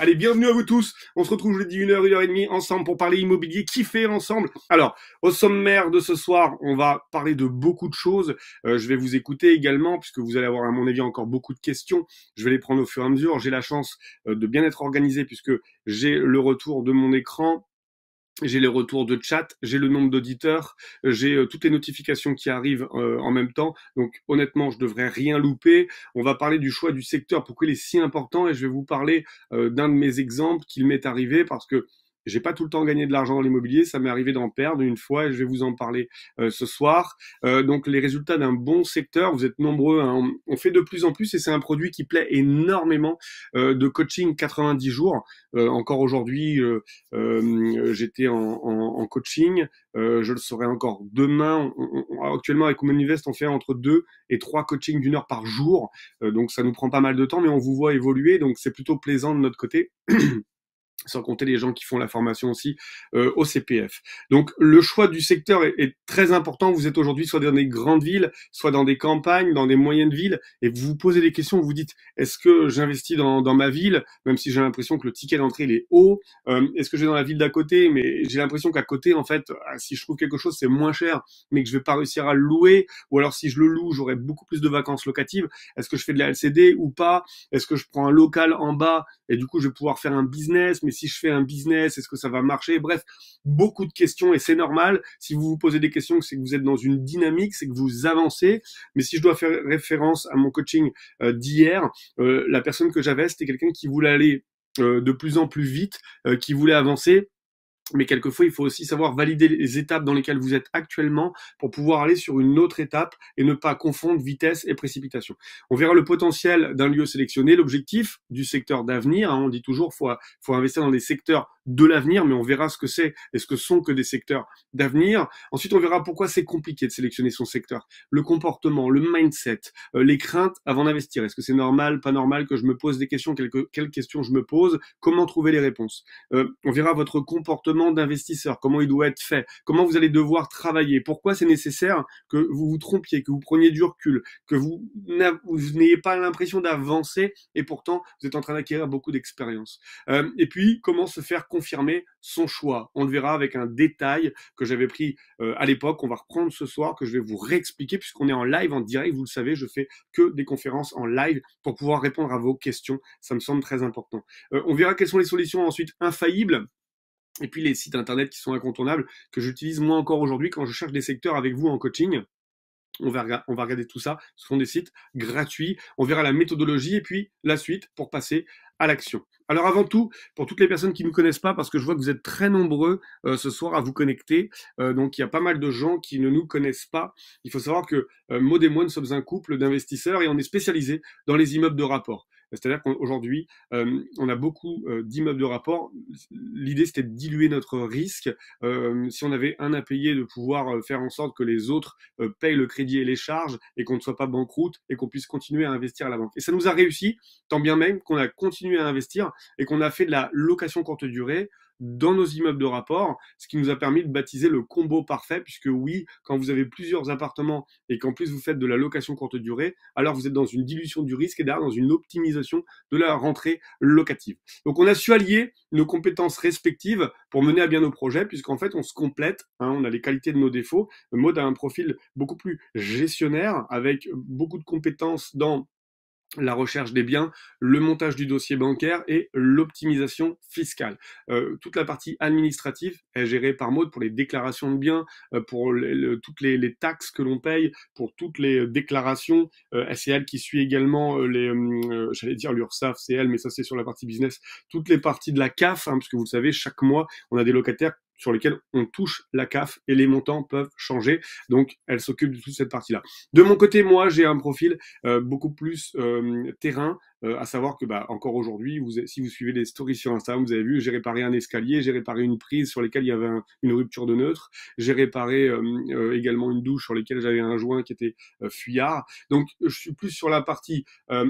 Allez, bienvenue à vous tous. On se retrouve jeudi 1h, 1h30 ensemble pour parler immobilier, kiffer ensemble. Alors, au sommaire de ce soir, on va parler de beaucoup de choses. Je vais vous écouter également puisque vous allez avoir à mon avis encore beaucoup de questions. Je vais les prendre au fur et à mesure. J'ai la chance de bien être organisé puisque j'ai le retour de mon écran. J'ai les retours de chat, j'ai le nombre d'auditeurs, j'ai toutes les notifications qui arrivent en même temps. Donc honnêtement, je devrais rien louper. On va parler du choix du secteur, pourquoi il est si important, et je vais vous parler d'un de mes exemples qui m'est arrivé parce que j'ai pas tout le temps gagné de l'argent dans l'immobilier, ça m'est arrivé d'en perdre une fois et je vais vous en parler ce soir. Donc les résultats d'un bon secteur, vous êtes nombreux, hein, on fait de plus en plus et c'est un produit qui plaît énormément de coaching 90 jours. Encore aujourd'hui, j'étais en coaching, je le serai encore demain. Actuellement avec Women Invest, on fait entre 2 et 3 coachings d'1 heure par jour, donc ça nous prend pas mal de temps, mais on vous voit évoluer, donc c'est plutôt plaisant de notre côté. Sans compter les gens qui font la formation aussi au CPF. Donc le choix du secteur est très important. Vous êtes aujourd'hui soit dans des grandes villes, soit dans des campagnes, dans des moyennes villes, et vous vous posez des questions, vous vous dites, est-ce que j'investis dans ma ville, même si j'ai l'impression que le ticket d'entrée il est haut, est-ce que je vais dans la ville d'à côté, mais j'ai l'impression qu'à côté, en fait, si je trouve quelque chose, c'est moins cher, mais que je vais pas réussir à le louer, ou alors si je le loue, j'aurai beaucoup plus de vacances locatives, est-ce que je fais de la LCD ou pas, est-ce que je prends un local en bas, et du coup je vais pouvoir faire un business, mais si je fais un business, est-ce que ça va marcher? Bref, beaucoup de questions et c'est normal. Si vous vous posez des questions, c'est que vous êtes dans une dynamique, c'est que vous avancez. Mais si je dois faire référence à mon coaching d'hier, la personne que j'avais, c'était quelqu'un qui voulait aller de plus en plus vite, qui voulait avancer. Mais quelquefois, il faut aussi savoir valider les étapes dans lesquelles vous êtes actuellement pour pouvoir aller sur une autre étape et ne pas confondre vitesse et précipitation. On verra le potentiel d'un lieu sélectionné, l'objectif du secteur d'avenir. Hein, on dit toujours faut investir dans des secteurs de l'avenir, mais on verra ce que c'est et ce que sont que des secteurs d'avenir. Ensuite, on verra pourquoi c'est compliqué de sélectionner son secteur. Le comportement, le mindset, les craintes avant d'investir. Est-ce que c'est normal, pas normal que je me pose des questions? Quelles questions je me pose? Comment trouver les réponses? On verra votre comportement d'investisseur, comment il doit être fait, comment vous allez devoir travailler, pourquoi c'est nécessaire que vous vous trompiez, que vous preniez du recul, que vous n'ayez pas l'impression d'avancer et pourtant vous êtes en train d'acquérir beaucoup d'expérience. Et puis, comment se faire confirmer son choix. On le verra avec un détail que j'avais pris à l'époque, on va reprendre ce soir, que je vais vous réexpliquer puisqu'on est en live, en direct, vous le savez, je fais que des conférences en live pour pouvoir répondre à vos questions, ça me semble très important. On verra quelles sont les solutions ensuite infaillibles. Et puis les sites internet qui sont incontournables, que j'utilise moi encore aujourd'hui quand je cherche des secteurs avec vous en coaching. On va regarder tout ça. Ce sont des sites gratuits. On verra la méthodologie et puis la suite pour passer à l'action. Alors avant tout, pour toutes les personnes qui ne nous connaissent pas, parce que je vois que vous êtes très nombreux ce soir à vous connecter, donc il y a pas mal de gens qui ne nous connaissent pas. Il faut savoir que Maud et moi, nous sommes un couple d'investisseurs et on est spécialisé dans les immeubles de rapport. C'est-à-dire qu'aujourd'hui, on a beaucoup d'immeubles de rapport. L'idée, c'était de diluer notre risque. Si on avait un impayé, de pouvoir faire en sorte que les autres payent le crédit et les charges et qu'on ne soit pas banqueroute et qu'on puisse continuer à investir à la banque. Et ça nous a réussi, tant bien même qu'on a continué à investir et qu'on a fait de la location courte durée, dans nos immeubles de rapport, ce qui nous a permis de baptiser le combo parfait, puisque oui, quand vous avez plusieurs appartements et qu'en plus vous faites de la location courte durée, alors vous êtes dans une dilution du risque et derrière dans une optimisation de la rentrée locative. Donc on a su allier nos compétences respectives pour mener à bien nos projets, puisqu'en fait on se complète, hein, on a les qualités de nos défauts. Maud a un profil beaucoup plus gestionnaire, avec beaucoup de compétences dans la recherche des biens, le montage du dossier bancaire et l'optimisation fiscale. Toute la partie administrative est gérée par Maud pour les déclarations de biens, pour toutes les taxes que l'on paye, pour toutes les déclarations. C'est elle qui suit également j'allais dire l'URSSAF, c'est elle, mais ça c'est sur la partie business, toutes les parties de la CAF, hein, parce que vous le savez, chaque mois, on a des locataires sur lesquels on touche la CAF et les montants peuvent changer. Donc, elle s'occupe de toute cette partie-là. De mon côté, moi, j'ai un profil beaucoup plus terrain, à savoir que encore aujourd'hui, si vous suivez les stories sur Instagram, vous avez vu, j'ai réparé un escalier, j'ai réparé une prise sur laquelle il y avait une rupture de neutre, j'ai réparé également une douche sur laquelle j'avais un joint qui était fuyard. Donc, je suis plus sur la partie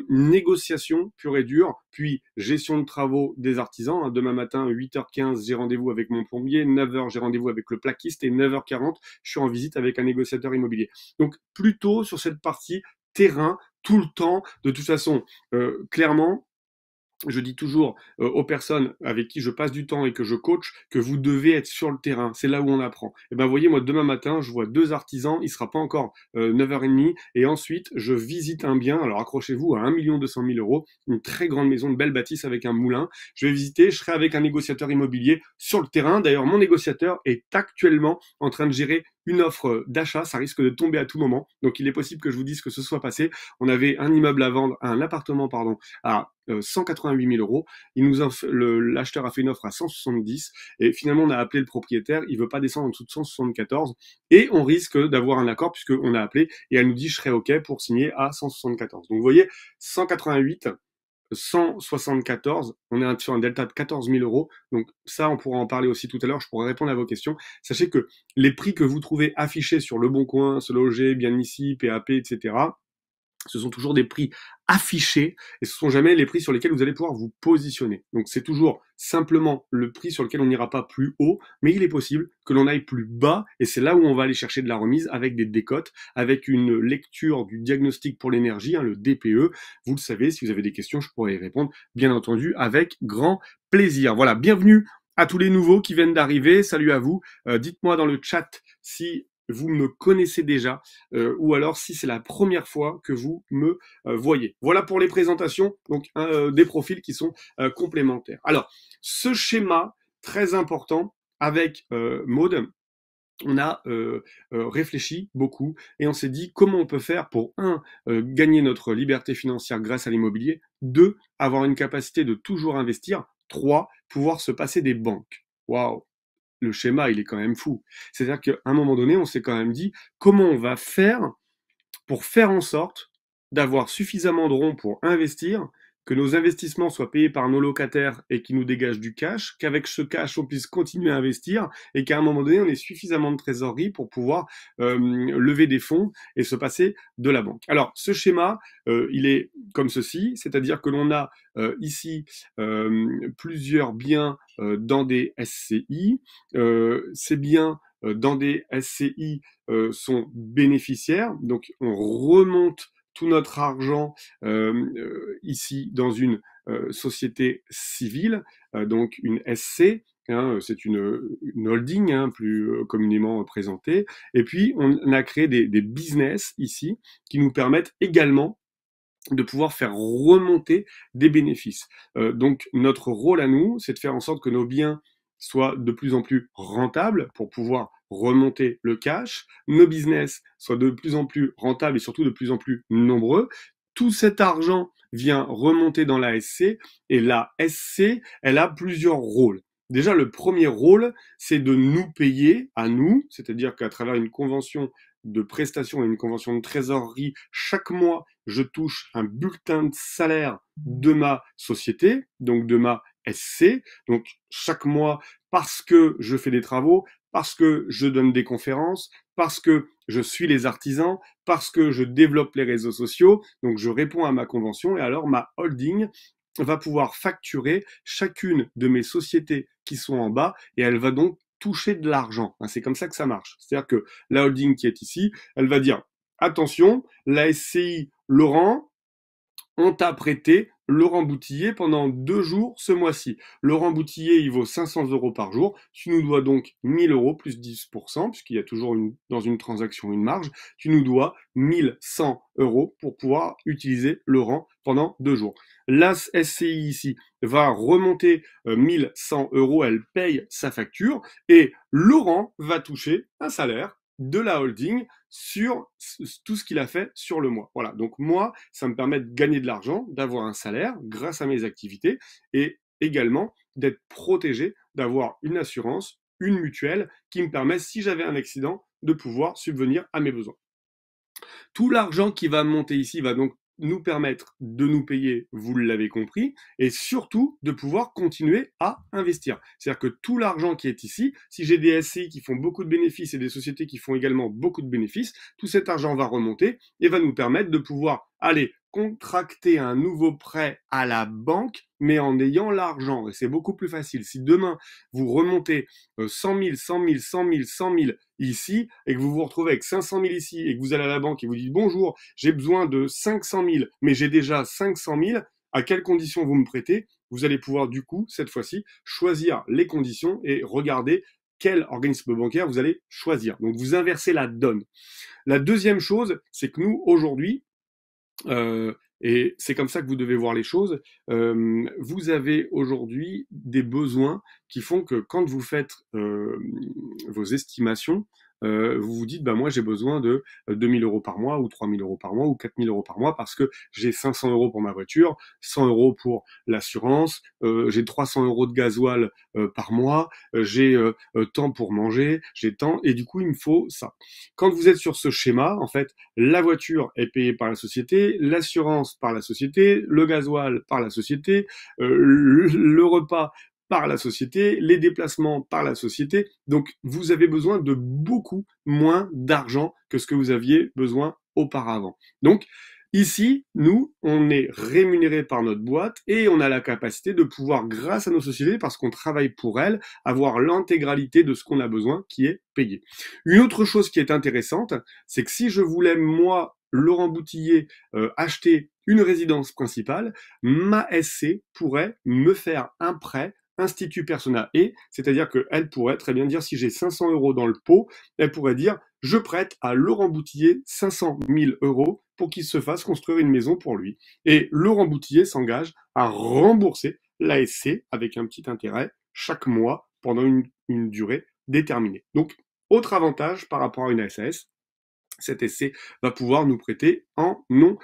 négociation pure et dure, puis gestion de travaux des artisans. Hein. Demain matin, 8h15, j'ai rendez-vous avec mon plombier, 9h, j'ai rendez-vous avec le plaquiste, et 9h40, je suis en visite avec un négociateur immobilier. Donc, plutôt sur cette partie terrain, tout le temps. De toute façon, clairement, je dis toujours aux personnes avec qui je passe du temps et que je coach que vous devez être sur le terrain. C'est là où on apprend. Et vous voyez, moi, demain matin, je vois 2 artisans. Il sera pas encore 9h30. Et ensuite, je visite un bien. Alors, accrochez-vous à 1 200 000 €. Une très grande maison, une belle bâtisse avec un moulin. Je vais visiter. Je serai avec un négociateur immobilier sur le terrain. D'ailleurs, mon négociateur est actuellement en train de gérer une offre d'achat. Ça risque de tomber à tout moment. Donc, il est possible que je vous dise que ce soit passé. On avait un immeuble à vendre, un appartement, pardon, à 188 000 €. L'acheteur a fait une offre à 170 et finalement on a appelé le propriétaire, il veut pas descendre en dessous de 174 et on risque d'avoir un accord puisqu'on a appelé et elle nous dit je serai OK pour signer à 174. Donc vous voyez, 188, 174, on est sur un delta de 14 000 €. Donc ça, on pourra en parler aussi tout à l'heure, je pourrai répondre à vos questions. Sachez que les prix que vous trouvez affichés sur Le Bon Coin, Se Loger, Bien Ici, PAP, etc., ce sont toujours des prix affichés et ce sont jamais les prix sur lesquels vous allez pouvoir vous positionner. Donc c'est toujours simplement le prix sur lequel on n'ira pas plus haut, mais il est possible que l'on aille plus bas et c'est là où on va aller chercher de la remise avec des décotes, avec une lecture du diagnostic pour l'énergie, hein, le DPE. Vous le savez, si vous avez des questions, je pourrais y répondre, bien entendu, avec grand plaisir. Voilà, bienvenue à tous les nouveaux qui viennent d'arriver. Salut à vous. Dites-moi dans le chat si vous me connaissez déjà, ou alors si c'est la première fois que vous me voyez. Voilà pour les présentations, donc des profils qui sont complémentaires. Alors, ce schéma très important avec Maud, on a réfléchi beaucoup et on s'est dit comment on peut faire pour gagner notre liberté financière grâce à l'immobilier, 2, avoir une capacité de toujours investir, 3, pouvoir se passer des banques. Waouh! Le schéma, il est quand même fou. C'est-à-dire qu'à un moment donné, on s'est quand même dit comment on va faire pour faire en sorte d'avoir suffisamment de ronds pour investir, que nos investissements soient payés par nos locataires et qui nous dégagent du cash, qu'avec ce cash, on puisse continuer à investir et qu'à un moment donné, on ait suffisamment de trésorerie pour pouvoir lever des fonds et se passer de la banque. Alors, ce schéma, il est comme ceci, c'est-à-dire que l'on a ici plusieurs biens dans des SCI. Ces biens dans des SCI sont bénéficiaires, donc on remonte tout notre argent ici dans une société civile, donc une SC, hein, c'est une holding, hein, plus communément présentée, et puis on a créé des business ici qui nous permettent également de pouvoir faire remonter des bénéfices. Donc notre rôle à nous, c'est de faire en sorte que nos biens soient de plus en plus rentables pour pouvoir remonter le cash, nos business soient de plus en plus rentables et surtout de plus en plus nombreux. Tout cet argent vient remonter dans la SC et la SC, elle a plusieurs rôles. Déjà, le premier rôle, c'est de nous payer à nous, c'est-à-dire qu'à travers une convention de prestation et une convention de trésorerie, chaque mois, je touche un bulletin de salaire de ma société, donc de ma SC. Donc chaque mois, parce que je fais des travaux, parce que je donne des conférences, parce que je suis les artisans, parce que je développe les réseaux sociaux, donc je réponds à ma convention et alors ma holding, va pouvoir facturer chacune de mes sociétés qui sont en bas et elle va donc toucher de l'argent. C'est comme ça que ça marche. C'est-à-dire que la holding qui est ici, elle va dire attention, la SCI Laurent, on t'a prêté Laurent Boutillier pendant 2 jours ce mois-ci. Laurent Boutillier, il vaut 500 € par jour. Tu nous dois donc 1000 € plus 10%, puisqu'il y a toujours dans une transaction une marge. Tu nous dois 1100 € pour pouvoir utiliser Laurent pendant 2 jours. La SCI ici va remonter 1100 €, elle paye sa facture et Laurent va toucher un salaire de la holding sur tout ce qu'il a fait sur le mois. Voilà, donc moi, ça me permet de gagner de l'argent, d'avoir un salaire grâce à mes activités et également d'être protégé, d'avoir une assurance, une mutuelle qui me permet, si j'avais un accident, de pouvoir subvenir à mes besoins. Tout l'argent qui va monter ici va donc nous permettre de nous payer, vous l'avez compris, et surtout de pouvoir continuer à investir. C'est-à-dire que tout l'argent qui est ici, si j'ai des SCI qui font beaucoup de bénéfices et des sociétés qui font également beaucoup de bénéfices, tout cet argent va remonter et va nous permettre de pouvoir aller contracter un nouveau prêt à la banque, mais en ayant l'argent. Et c'est beaucoup plus facile. Si demain, vous remontez 100 000, 100 000, 100 000, 100 000 ici, et que vous vous retrouvez avec 500 000 ici, et que vous allez à la banque et vous dites bonjour, j'ai besoin de 500 000, mais j'ai déjà 500 000, à quelles conditions vous me prêtez? Vous allez pouvoir du coup, cette fois-ci, choisir les conditions et regarder quel organisme bancaire vous allez choisir. Donc vous inversez la donne. La deuxième chose, c'est que nous, aujourd'hui, et c'est comme ça que vous devez voir les choses. Vous avez aujourd'hui des besoins qui font que quand vous faites vos estimations, vous vous dites, bah moi j'ai besoin de 2000 € par mois, ou 3000 € par mois, ou 4000 € par mois, parce que j'ai 500 € pour ma voiture, 100 € pour l'assurance, j'ai 300 € de gasoil par mois, j'ai tant pour manger, j'ai tant, et du coup il me faut ça. Quand vous êtes sur ce schéma, en fait, la voiture est payée par la société, l'assurance par la société, le gasoil par la société, le repas par la société, les déplacements par la société. Donc, vous avez besoin de beaucoup moins d'argent que ce que vous aviez besoin auparavant. Donc, ici, nous, on est rémunéré par notre boîte et on a la capacité de pouvoir, grâce à nos sociétés, parce qu'on travaille pour elles, avoir l'intégralité de ce qu'on a besoin qui est payé. Une autre chose qui est intéressante, c'est que si je voulais, moi, Laurent Boutillier, acheter une résidence principale, ma SC pourrait me faire un prêt Institut Persona et, c'est-à-dire qu'elle pourrait très bien dire, si j'ai 500 € dans le pot, elle pourrait dire, je prête à Laurent Boutillier 500 000 € pour qu'il se fasse construire une maison pour lui. Et Laurent Boutillier s'engage à rembourser la SC avec un petit intérêt chaque mois pendant une durée déterminée. Donc, autre avantage par rapport à une SAS, cet essai va pouvoir nous prêter en nom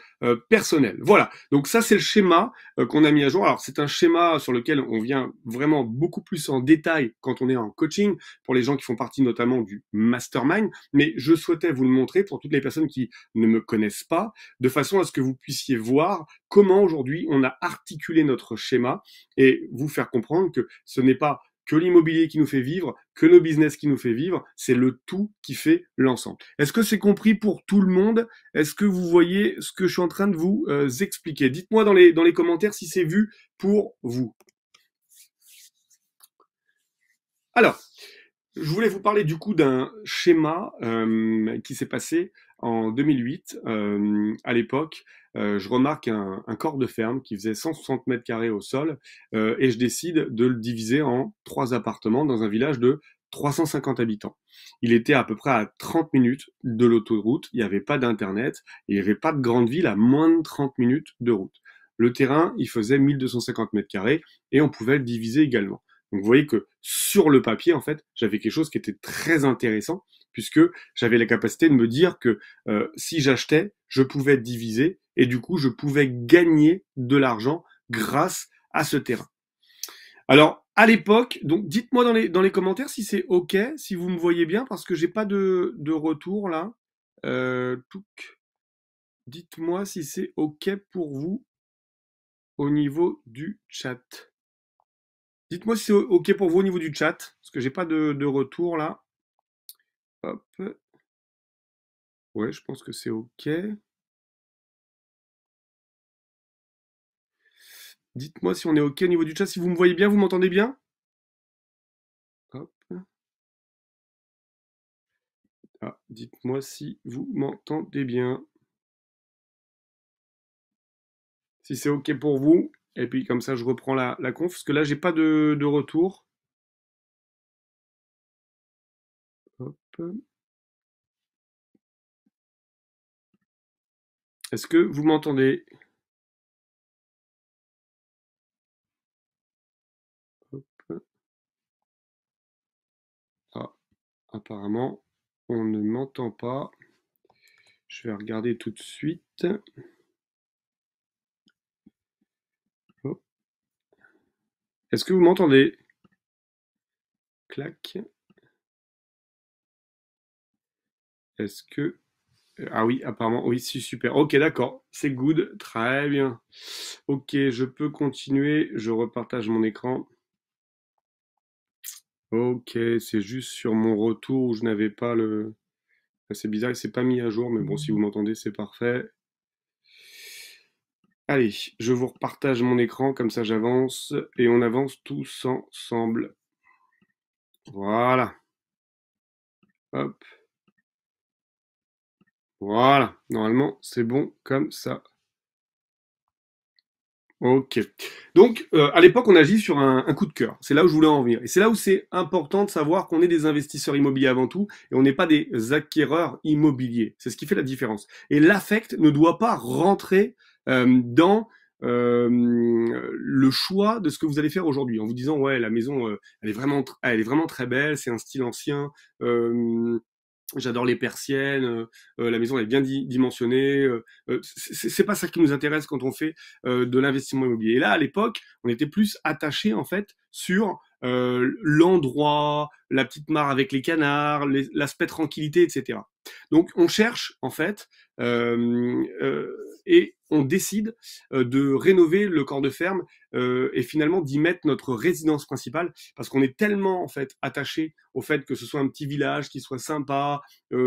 personnel. Voilà, donc ça c'est le schéma qu'on a mis à jour. Alors c'est un schéma sur lequel on vient vraiment beaucoup plus en détail quand on est en coaching, pour les gens qui font partie notamment du mastermind, mais je souhaitais vous le montrer pour toutes les personnes qui ne me connaissent pas, de façon à ce que vous puissiez voir comment aujourd'hui on a articulé notre schéma et vous faire comprendre que ce n'est pas que l'immobilier qui nous fait vivre, que nos business qui nous fait vivre, c'est le tout qui fait l'ensemble. Est-ce que c'est compris pour tout le monde? Est-ce que vous voyez ce que je suis en train de vous expliquer? Dites-moi dans les commentaires si c'est vu pour vous. Alors, je voulais vous parler du coup d'un schéma qui s'est passé en 2008. À l'époque, je remarque un corps de ferme qui faisait 160 mètres carrés au sol et je décide de le diviser en 3 appartements dans un village de 350 habitants. Il était à peu près à 30 minutes de l'autoroute, il n'y avait pas d'internet, il n'y avait pas de grande ville à moins de 30 minutes de route. Le terrain, il faisait 1250 mètres carrés et on pouvait le diviser également. Donc vous voyez que sur le papier, en fait, j'avais quelque chose qui était très intéressant, puisque j'avais la capacité de me dire que si j'achetais, je pouvais diviser, et du coup, je pouvais gagner de l'argent grâce à ce terrain. Alors, à l'époque, donc dites-moi dans les commentaires si c'est OK, si vous me voyez bien, parce que j'ai pas de retour là. Dites-moi si c'est OK pour vous au niveau du chat. Dites-moi si c'est OK pour vous au niveau du chat, parce que j'ai pas de retour là. Hop. Ouais, je pense que c'est OK. Dites-moi si on est OK au niveau du chat, si vous me voyez bien, vous m'entendez bien? Hop. Ah, dites-moi si vous m'entendez bien. Si c'est OK pour vous. Et puis comme ça, je reprends la conf, parce que là, j'ai pas de retour. Hop. Est-ce que vous m'entendez? Hop. Ah, apparemment, on ne m'entend pas. Je vais regarder tout de suite. Hop. Est-ce que vous m'entendez? Clac. Est-ce que... Ah oui, apparemment, oui, c'est super. Ok, d'accord, c'est good, très bien. Ok, je peux continuer, je repartage mon écran. Ok, c'est juste sur mon retour où je n'avais pas le... C'est bizarre, il s'est pas mis à jour, mais bon, si vous m'entendez, c'est parfait. Allez, je vous repartage mon écran, comme ça j'avance, et on avance tous ensemble. Voilà. Hop. Voilà. Normalement, c'est bon comme ça. Ok. Donc, à l'époque, on agit sur un coup de cœur. C'est là où je voulais en venir. Et c'est là où c'est important de savoir qu'on est des investisseurs immobiliers avant tout et on n'est pas des acquéreurs immobiliers. C'est ce qui fait la différence. Et l'affect ne doit pas rentrer dans le choix de ce que vous allez faire aujourd'hui en vous disant ouais la maison elle est vraiment très belle, c'est un style ancien. J'adore les persiennes, la maison est bien dimensionnée. C'est pas ça qui nous intéresse quand on fait de l'investissement immobilier. Et là, à l'époque, on était plus attaché en fait sur l'endroit, la petite mare avec les canards, l'aspect tranquillité, etc. Donc, on cherche en fait et on décide de rénover le corps de ferme et finalement d'y mettre notre résidence principale parce qu'on est tellement en fait attaché au fait que ce soit un petit village qui soit sympa,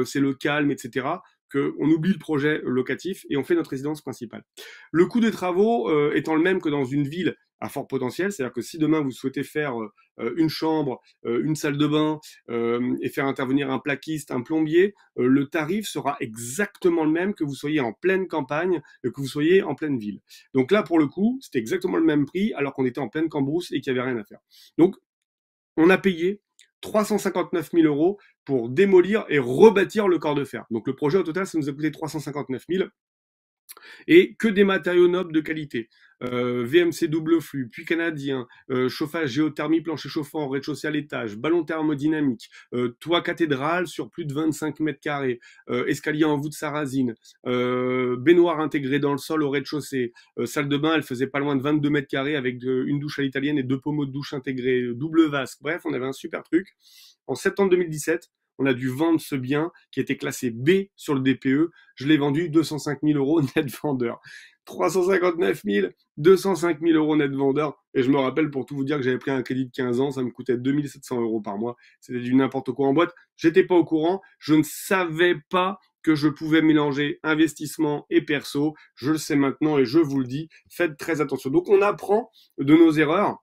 c'est le calme, etc., qu'on oublie le projet locatif et on fait notre résidence principale. Le coût des travaux étant le même que dans une ville à fort potentiel, c'est-à-dire que si demain vous souhaitez faire une chambre, une salle de bain et faire intervenir un plaquiste, un plombier, le tarif sera exactement le même que vous soyez en pleine campagne, que vous soyez en pleine ville. Donc là, pour le coup, c'était exactement le même prix alors qu'on était en pleine cambrousse et qu'il n'y avait rien à faire. Donc, on a payé 359 000 euros pour démolir et rebâtir le corps de fer. Donc le projet au total, ça nous a coûté 359 000 et que des matériaux nobles de qualité. VMC double flux, puits canadien, chauffage géothermie, plancher chauffant, rez-de-chaussée à l'étage, ballon thermodynamique, toit cathédrale sur plus de 25 mètres carrés, escalier en voûte sarrasine, baignoire intégrée dans le sol au rez-de-chaussée, salle de bain, elle faisait pas loin de 22 mètres carrés avec une douche à l'italienne et 2 pommeaux de douche intégrés, double vasque. Bref, on avait un super truc. En septembre 2017, on a dû vendre ce bien qui était classé B sur le DPE. Je l'ai vendu 205 000 euros net vendeur. 359 000, 205 000 euros net vendeur. Et je me rappelle pour tout vous dire que j'avais pris un crédit de 15 ans, ça me coûtait 2700 euros par mois. C'était du n'importe quoi en boîte. J'étais pas au courant. Je ne savais pas que je pouvais mélanger investissement et perso. Je le sais maintenant et je vous le dis. Faites très attention. Donc on apprend de nos erreurs.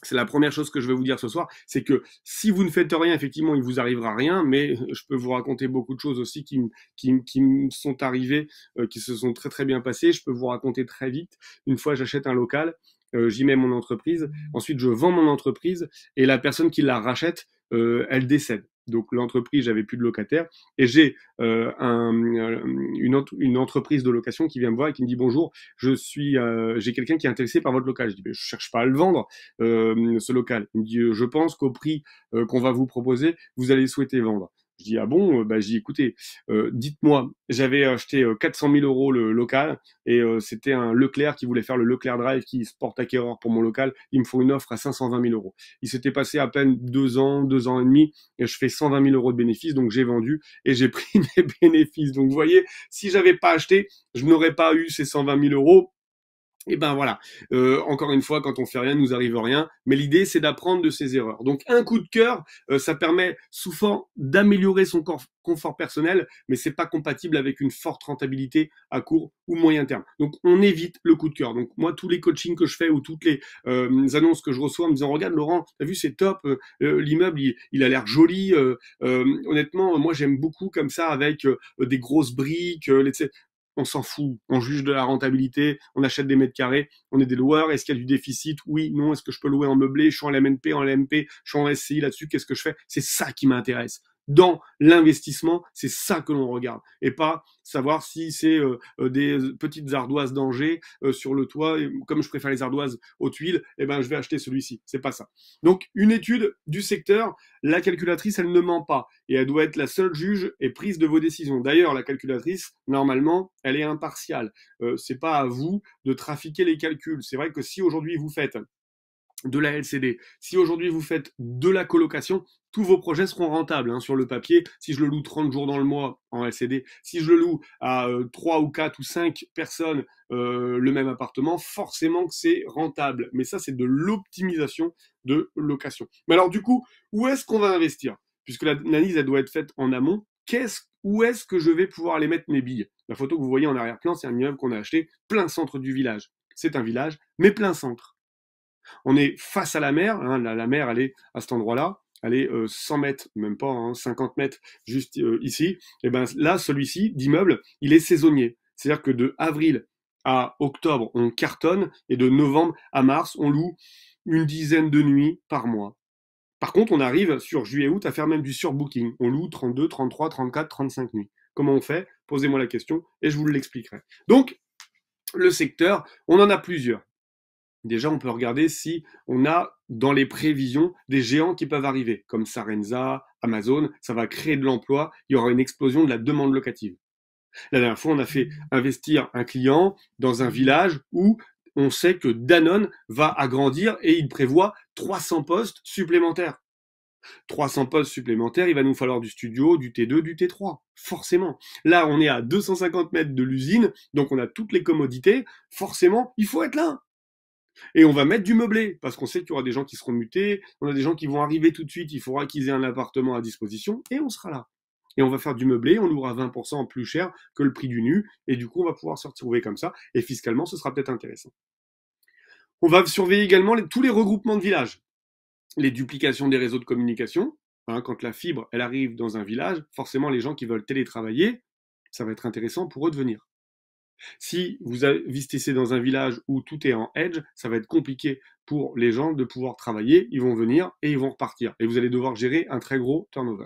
C'est la première chose que je vais vous dire ce soir, c'est que si vous ne faites rien, effectivement, il vous arrivera rien, mais je peux vous raconter beaucoup de choses aussi qui me sont arrivées, qui se sont très très bien passées. Je peux vous raconter très vite. Une fois, j'achète un local, j'y mets mon entreprise, ensuite je vends mon entreprise et la personne qui la rachète, elle décède. Donc l'entreprise, j'avais plus de locataire et j'ai une entreprise de location qui vient me voir et qui me dit bonjour, j'ai quelqu'un qui est intéressé par votre local. Je dis je cherche pas à le vendre ce local. Il me dit je pense qu'au prix qu'on va vous proposer, vous allez souhaiter vendre. Je dis ah bon, je dis écoutez, dites-moi, j'avais acheté 400 000 euros le local et c'était un Leclerc qui voulait faire le Leclerc Drive qui se porte acquéreur pour mon local. Ils me font une offre à 520 000 euros. Il s'était passé à peine 2 ans et demi et je fais 120 000 euros de bénéfices, donc j'ai vendu et j'ai pris mes bénéfices. Donc vous voyez, si j'avais pas acheté, je n'aurais pas eu ces 120 000 euros. Et ben voilà, encore une fois, quand on fait rien, il nous arrive rien. Mais l'idée, c'est d'apprendre de ses erreurs. Donc un coup de cœur, ça permet souvent d'améliorer son confort personnel, mais c'est pas compatible avec une forte rentabilité à court ou moyen terme. Donc on évite le coup de cœur. Donc moi, tous les coachings que je fais ou toutes les annonces que je reçois en me disant regarde Laurent, t'as vu c'est top, l'immeuble il a l'air joli. Honnêtement, moi j'aime beaucoup comme ça avec des grosses briques, on s'en fout, on juge de la rentabilité, on achète des mètres carrés, on est des loueurs, est-ce qu'il y a du déficit? Oui, non, est-ce que je peux louer en meublé? Je suis en LMNP, en LMP, je suis en SCI là-dessus, qu'est-ce que je fais? C'est ça qui m'intéresse. Dans l'investissement, c'est ça que l'on regarde, et pas savoir si c'est des petites ardoises d'Angers sur le toit. Et comme je préfère les ardoises aux tuiles, eh ben je vais acheter celui-ci. C'est pas ça. Donc une étude du secteur, la calculatrice, elle ne ment pas et elle doit être la seule juge et prise de vos décisions. D'ailleurs, la calculatrice, normalement, elle est impartiale. C'est pas à vous de trafiquer les calculs. C'est vrai que si aujourd'hui vous faites de la LCD, si aujourd'hui vous faites de la colocation, tous vos projets seront rentables hein, sur le papier. Si je le loue 30 jours dans le mois en LCD, si je le loue à 3 ou 4 ou 5 personnes le même appartement, forcément que c'est rentable. Mais ça, c'est de l'optimisation de location. Mais alors du coup, où est-ce qu'on va investir? Puisque l'analyse, elle doit être faite en amont. Où est-ce que je vais pouvoir aller mettre mes billes? La photo que vous voyez en arrière-plan, c'est un immeuble qu'on a acheté plein centre du village. C'est un village, mais plein centre. On est face à la mer, hein, la mer elle est à cet endroit-là, elle est 100 mètres, même pas, hein, 50 mètres juste ici. Et ben là, celui-ci d'immeuble, il est saisonnier. C'est-à-dire que de avril à octobre, on cartonne, et de novembre à mars, on loue une dizaine de nuits par mois. Par contre, on arrive sur juillet-août à faire même du surbooking. On loue 32, 33, 34, 35 nuits. Comment on fait? Posez-moi la question et je vous l'expliquerai. Donc, le secteur, on en a plusieurs. Déjà, on peut regarder si on a dans les prévisions des géants qui peuvent arriver, comme Sarenza, Amazon. Ça va créer de l'emploi. Il y aura une explosion de la demande locative. La dernière fois, on a fait investir un client dans un village où on sait que Danone va agrandir et il prévoit 300 postes supplémentaires. 300 postes supplémentaires, il va nous falloir du studio, du T2, du T3, forcément. Là, on est à 250 mètres de l'usine, donc on a toutes les commodités. Forcément, il faut être là. Et on va mettre du meublé, parce qu'on sait qu'il y aura des gens qui seront mutés, on a des gens qui vont arriver tout de suite, il faudra qu'ils aient un appartement à disposition, et on sera là. Et on va faire du meublé, on louera 20% plus cher que le prix du nu, et du coup on va pouvoir se retrouver comme ça, et fiscalement ce sera peut-être intéressant. On va surveiller également tous les regroupements de villages, les duplications des réseaux de communication. Hein, quand la fibre elle arrive dans un village, forcément les gens qui veulent télétravailler, ça va être intéressant pour eux de venir. Si vous investissez dans un village où tout est en edge, ça va être compliqué pour les gens de pouvoir travailler. Ils vont venir et ils vont repartir. Et vous allez devoir gérer un très gros turnover.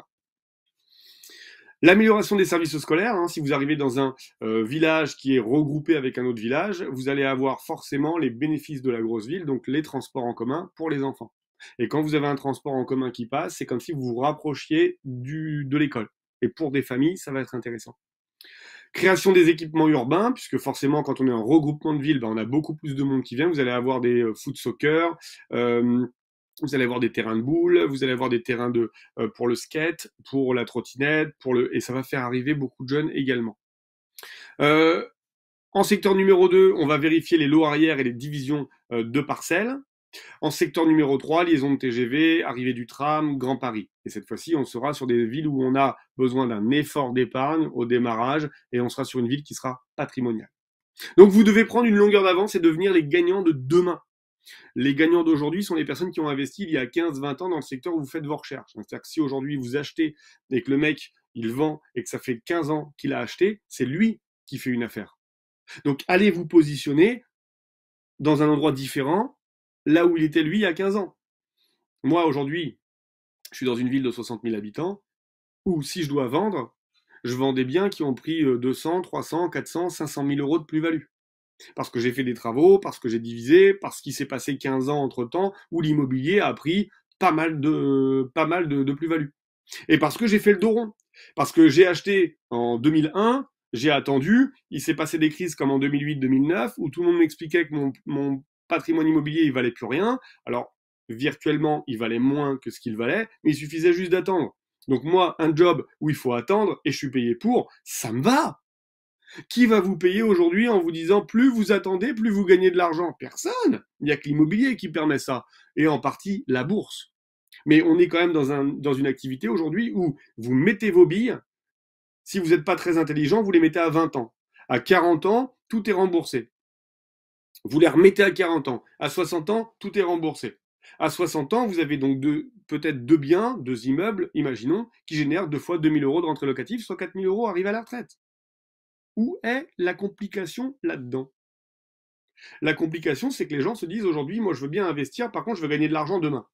L'amélioration des services scolaires, hein, si vous arrivez dans un village qui est regroupé avec un autre village, vous allez avoir forcément les bénéfices de la grosse ville, donc les transports en commun pour les enfants. Et quand vous avez un transport en commun qui passe, c'est comme si vous vous rapprochiez de l'école. Et pour des familles, ça va être intéressant. Création des équipements urbains, puisque forcément, quand on est en regroupement de villes, ben, on a beaucoup plus de monde qui vient. Vous allez avoir des foot soccer, vous allez avoir des terrains de boules, vous allez avoir des terrains pour le skate, pour la trottinette, et ça va faire arriver beaucoup de jeunes également. En secteur numéro 2, on va vérifier les lots arrière et les divisions de parcelles. En secteur numéro 3, liaison de TGV, arrivée du tram, Grand Paris. Et cette fois-ci, on sera sur des villes où on a besoin d'un effort d'épargne au démarrage et on sera sur une ville qui sera patrimoniale. Donc vous devez prendre une longueur d'avance et devenir les gagnants de demain. Les gagnants d'aujourd'hui sont les personnes qui ont investi il y a 15-20 ans dans le secteur où vous faites vos recherches. C'est-à-dire que si aujourd'hui vous achetez et que le mec, il vend et que ça fait 15 ans qu'il a acheté, c'est lui qui fait une affaire. Donc allez vous positionner dans un endroit différent, là où il était lui il y a 15 ans. Moi, aujourd'hui, je suis dans une ville de 60 000 habitants, où si je dois vendre, je vends des biens qui ont pris 200, 300, 400, 500 000 euros de plus-value. Parce que j'ai fait des travaux, parce que j'ai divisé, parce qu'il s'est passé 15 ans entre-temps, où l'immobilier a pris pas mal de plus-value. Et parce que j'ai fait le dos rond. Parce que j'ai acheté en 2001, j'ai attendu, il s'est passé des crises comme en 2008-2009, où tout le monde m'expliquait que mon patrimoine immobilier, il valait plus rien. Alors, virtuellement, il valait moins que ce qu'il valait, mais il suffisait juste d'attendre. Donc moi, un job où il faut attendre et je suis payé pour, ça me va. Qui va vous payer aujourd'hui en vous disant plus vous attendez, plus vous gagnez de l'argent? Personne. Il n'y a que l'immobilier qui permet ça. Et en partie la bourse. Mais on est quand même dans une activité aujourd'hui où vous mettez vos billes. Si vous n'êtes pas très intelligent, vous les mettez à 20 ans. À 40 ans, tout est remboursé. Vous les remettez à 40 ans. À 60 ans, tout est remboursé. À 60 ans, vous avez donc peut-être deux biens, deux immeubles, imaginons, qui génèrent 2 fois 2 000 euros de rentrée locative, soit 4 000 euros arrivés à la retraite. Où est la complication là-dedans? La complication, c'est que les gens se disent aujourd'hui, moi je veux bien investir, par contre je veux gagner de l'argent demain.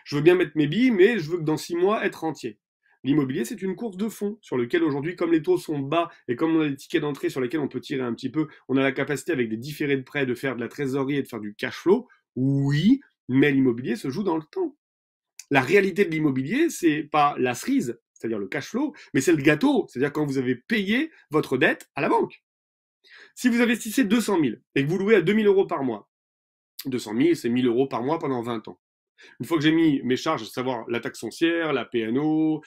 Je veux bien mettre mes billes, mais je veux que dans 6 mois être rentier. L'immobilier, c'est une course de fond sur lequel aujourd'hui, comme les taux sont bas et comme on a des tickets d'entrée sur lesquels on peut tirer un petit peu, on a la capacité avec des différés de prêt de faire de la trésorerie et de faire du cash flow. Oui, mais l'immobilier se joue dans le temps. La réalité de l'immobilier, c'est pas la cerise, c'est-à-dire le cash flow, mais c'est le gâteau, c'est-à-dire quand vous avez payé votre dette à la banque. Si vous investissez 200 000 et que vous louez à 2 000 euros par mois, 200 000, c'est 1 000 euros par mois pendant 20 ans. Une fois que j'ai mis mes charges, à savoir la taxe foncière, la PNO,